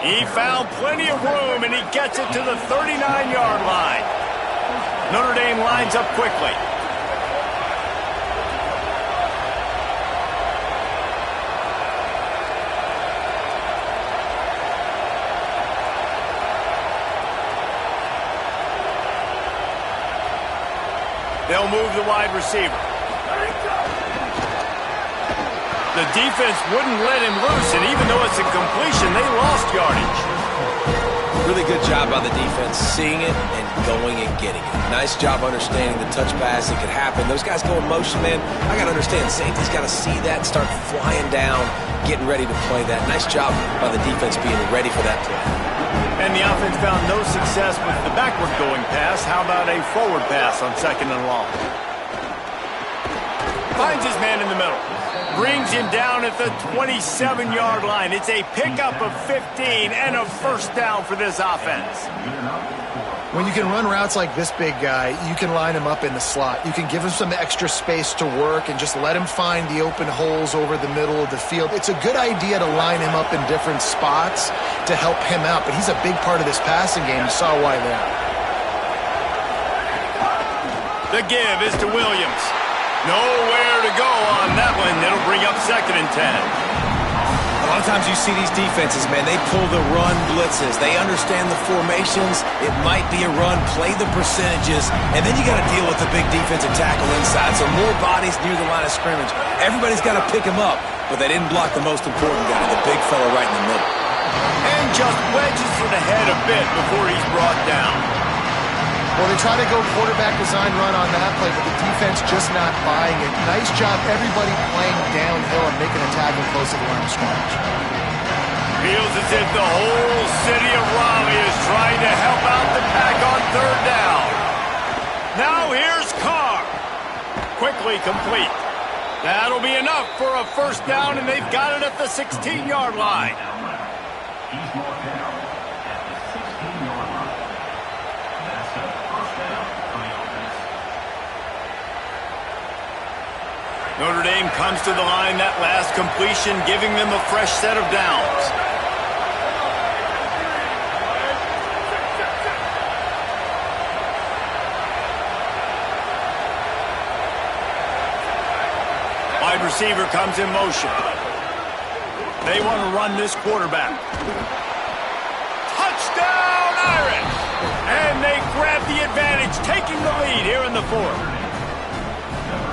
He found plenty of room, and he gets it to the 39-yard line. Notre Dame lines up quickly. They'll move the wide receiver. The defense wouldn't let him loose, and even though it's a completion, they lost yardage. Really good job by the defense, seeing it and going and getting it. Nice job understanding the touch pass. It could happen. Those guys go in motion, man. I got to understand, safety's got to see that, start flying down, getting ready to play that. Nice job by the defense being ready for that play. And the offense found no success with the backward going pass. How about a forward pass on second and long? Finds his man in the middle. Brings him down at the 27-yard line. It's a pickup of 15 and a first down for this offense. When you can run routes like this big guy, you can line him up in the slot. You can give him some extra space to work and just let him find the open holes over the middle of the field. It's a good idea to line him up in different spots to help him out, but he's a big part of this passing game. You saw why there. The give is to Williams. Nowhere to go on that one. It'll bring up second and 10. A lot of times you see these defenses, man, they pull the run blitzes. They understand the formations. It might be a run, play the percentages, and then you got to deal with the big defensive tackle inside. So more bodies near the line of scrimmage. Everybody's got to pick him up, but they didn't block the most important guy, the big fella right in the middle. And just wedges it ahead a bit before he's brought down. Well, they try to go quarterback design run on that play, but the defense just not buying it. Nice job, everybody playing downhill and making a tackle close to the line of scrimmage. Feels as if the whole city of Raleigh is trying to help out the pack on third down. Now here's Carr. Quickly complete. That'll be enough for a first down, and they've got it at the 16-yard line. He's marked down at the 16-yard line. That's a first down for the offense. Notre Dame comes to the line, that last completion giving them a fresh set of downs. Wide receiver comes in motion. They want to run this quarterback. Touchdown, Irish! And they grab the advantage, taking the lead here in the fourth.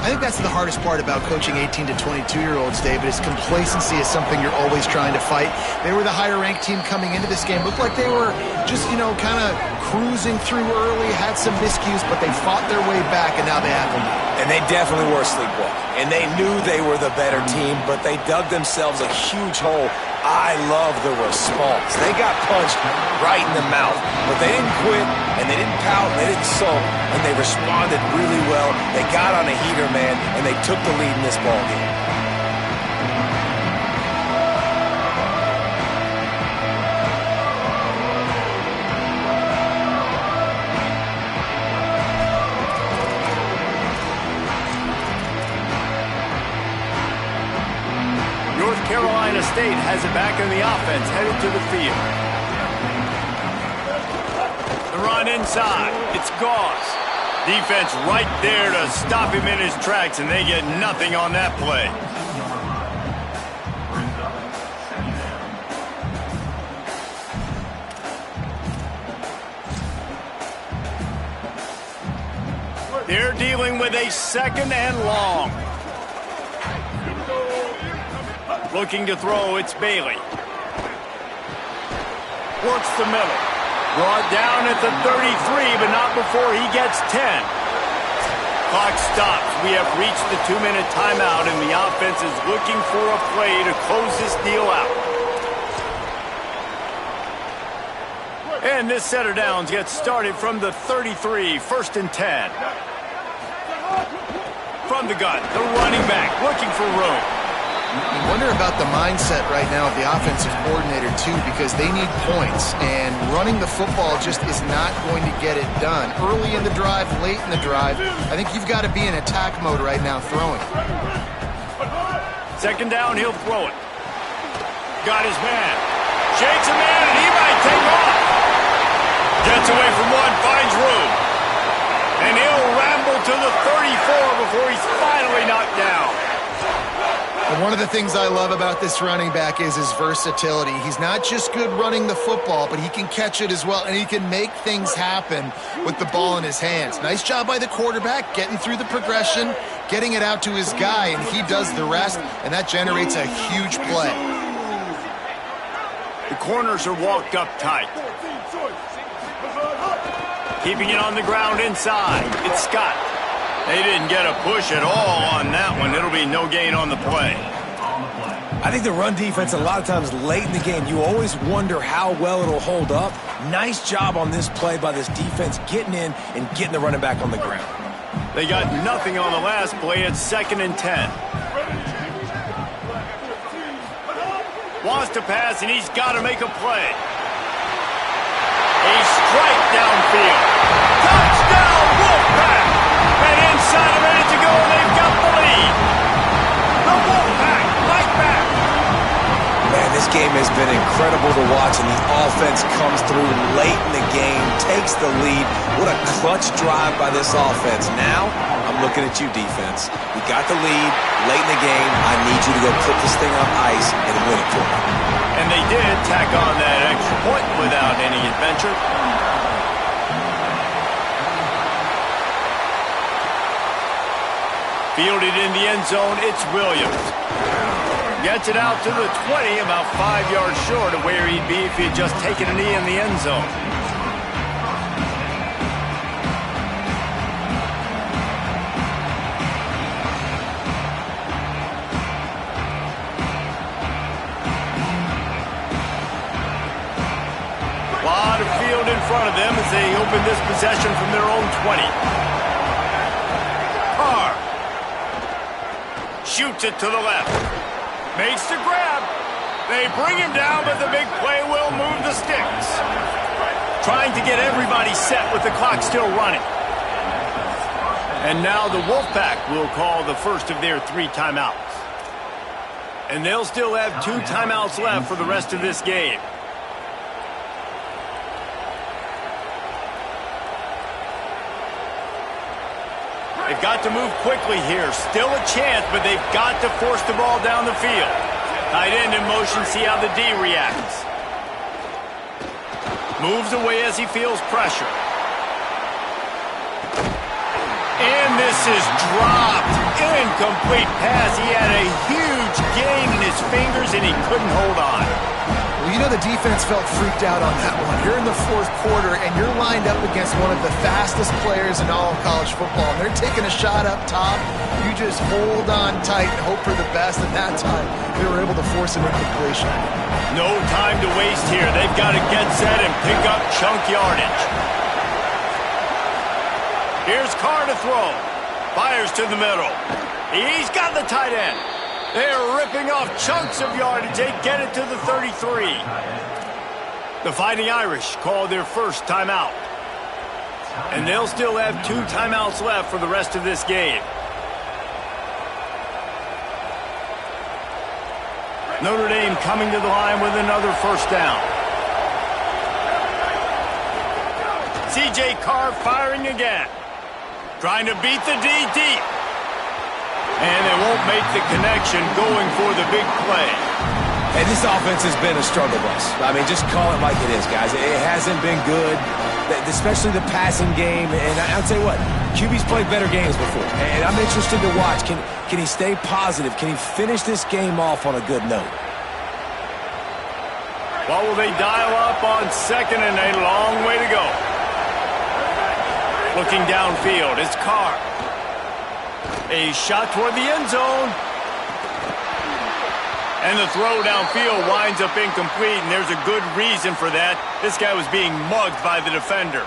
I think that's the hardest part about coaching 18 to 22-year-olds, David, is complacency is something you're always trying to fight. They were the higher-ranked team coming into this game. Looked like they were just, kind of cruising through early, had some miscues, but they fought their way back, and now they have them. And they definitely were sleepwalking. And they knew they were the better team, but they dug themselves a huge hole. I love the response. They got punched right in the mouth, but they didn't quit, and they didn't pout, and they didn't sulk, and they responded really well. They got on a heater, man, and they took the lead in this ball game. North Carolina State has it back in the offense, headed to the field. The run inside. It's Gauze. Defense right there to stop him in his tracks, and they get nothing on that play. They're dealing with a second and long. Looking to throw, it's Bailey. Works the middle. Brought down at the 33, but not before he gets 10. Clock stops. We have reached the 2-minute timeout, and the offense is looking for a play to close this deal out. And this set of downs gets started from the 33, 1st and 10. From the gun, the running back looking for room. You wonder about the mindset right now of the offensive coordinator, too, because they need points, and running the football just is not going to get it done. Early in the drive, late in the drive, I think you've got to be in attack mode right now throwing. Second down, he'll throw it. Got his man. Shakes a man, and he might take off. Gets away from one, finds room. And he'll ramble to the 34 before he's finally knocked down. And one of the things I love about this running back is his versatility. He's not just good running the football, but he can catch it as well, and he can make things happen with the ball in his hands. Nice job by the quarterback, getting through the progression, getting it out to his guy, and he does the rest, and that generates a huge play. The corners are walked up tight. Keeping it on the ground inside. It's Scott. They didn't get a push at all on that one. It'll be no gain on the play. I think the run defense, a lot of times late in the game, you always wonder how well it'll hold up. Nice job on this play by this defense, getting in and getting the running back on the ground. They got nothing on the last play. It's 2nd and 10. Wants to pass, and he's got to make a play. A strike downfield. Touchdown, Wolfpack! And inside a minute to go, they've got the lead. The Wolfpack fight back. Man, this game has been incredible to watch, and the offense comes through late in the game, takes the lead. What a clutch drive by this offense. Now, I'm looking at you, defense. We got the lead late in the game. I need you to go put this thing on ice and win it for me. And they did tack on that extra point without any adventure. Fielded in the end zone, it's Williams. Gets it out to the 20, about 5 yards short of where he'd be if he had just taken a knee in the end zone. Lot of field in front of them as they open this possession from their own 20. Carr shoots it to the left. Makes the grab. They bring him down, but the big play will move the sticks. Trying to get everybody set with the clock still running. And now the Wolfpack will call the first of their 3 timeouts. And they'll still have 2 timeouts left for the rest of this game. They've got to move quickly here. Still a chance, but they've got to force the ball down the field. Tight end in motion, see how the D reacts. Moves away as he feels pressure. And this is dropped Incomplete pass. He had a huge gain in his fingers, and he couldn't hold on. Well, you know the defense felt freaked out on that one. You're in the fourth quarter, and you're lined up against one of the fastest players in all of college football. And they're taking a shot up top. You just hold on tight and hope for the best. And that time, they were able to force an incompletion. No time to waste here. They've got to get set and pick up chunk yardage. Here's Carr to throw. Fires to the middle. He's got the tight end. They're ripping off chunks of yardage. They get it to the 33. The Fighting Irish call their first timeout. And they'll still have 2 timeouts left for the rest of this game. Notre Dame coming to the line with another first down. C.J. Carr firing again. Trying to beat the D deep. And they won't make the connection going for the big play. Hey, this offense has been a struggle bus. I mean, just call it like it is, guys. It hasn't been good, especially the passing game. And I'll tell you what, QB's played better games before. And I'm interested to watch. Can he stay positive? Can he finish this game off on a good note? What will they dial up on second and a long way to go? Looking downfield, it's Carr. A shot toward the end zone. And the throw downfield winds up incomplete, and there's a good reason for that. This guy was being mugged by the defender.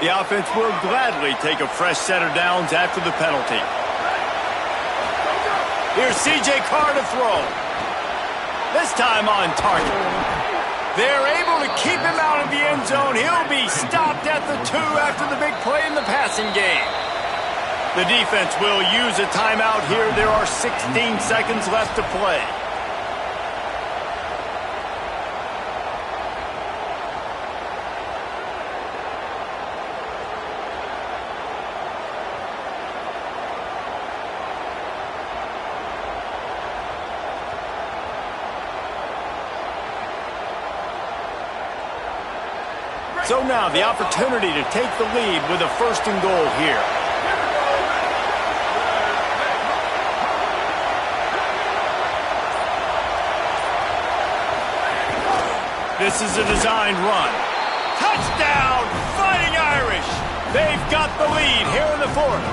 The offense will gladly take a fresh set of downs after the penalty. Here's C.J. Carr to throw. This time on target. They're able to keep him out of the end zone. He'll be stopped at the 2 after the big play in the passing game. The defense will use a timeout here. There are 16 seconds left to play. So now the opportunity to take the lead with a first and goal here. This is a designed run. Touchdown, Fighting Irish! They've got the lead here in the fourth.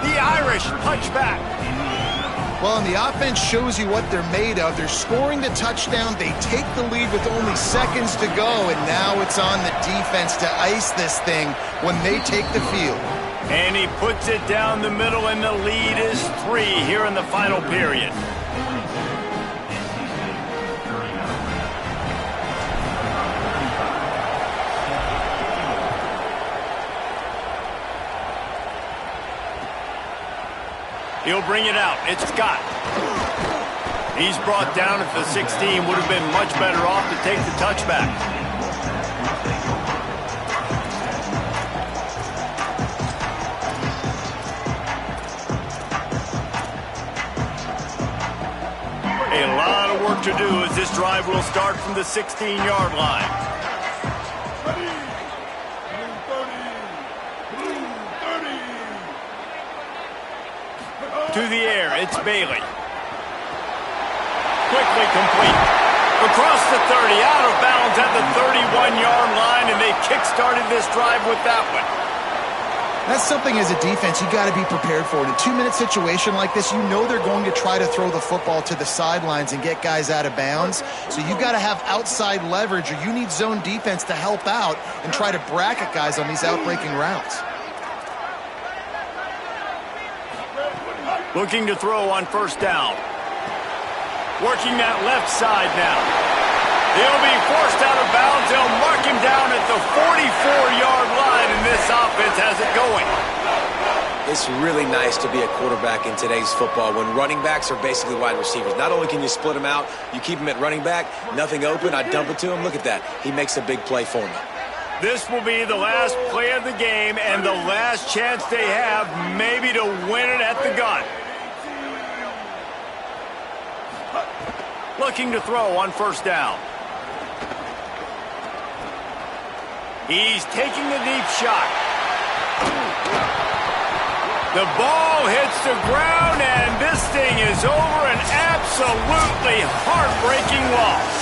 The Irish punch back. Well, and the offense shows you what they're made of. They're scoring the touchdown. They take the lead with only seconds to go, and now it's on the defense to ice this thing when they take the field. And he puts it down the middle, and the lead is 3 here in the final period. He'll bring it out. It's Scott. He's brought down at the 16. Would have been much better off to take the touchback. A lot of work to do as this drive will start from the 16-yard line. To the air, it's Bailey. Quickly complete. Across the 30, out of bounds at the 31-yard line, and they kick-started this drive with that one. That's something as a defense you got to be prepared for. In a 2-minute situation like this, you know they're going to try to throw the football to the sidelines and get guys out of bounds. So you got to have outside leverage, or you need zone defense to help out and try to bracket guys on these outbreaking routes. Looking to throw on first down. Working that left side now. He'll be forced out of bounds. They'll mark him down at the 44-yard line, and this offense has it going. It's really nice to be a quarterback in today's football when running backs are basically wide receivers. Not only can you split them out, you keep them at running back, nothing open, I dump it to him. Look at that. He makes a big play for me. This will be the last play of the game and the last chance they have maybe to win it at the gun. looking to throw on first down. He's taking the deep shot. The ball hits the ground, and this thing is over. An absolutely heartbreaking loss.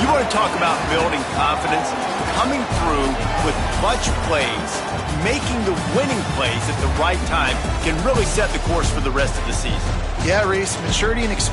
You want to talk about building confidence? Coming through with clutch plays, making the winning plays at the right time can really set the course for the rest of the season. Yeah, Reese, maturity and experience.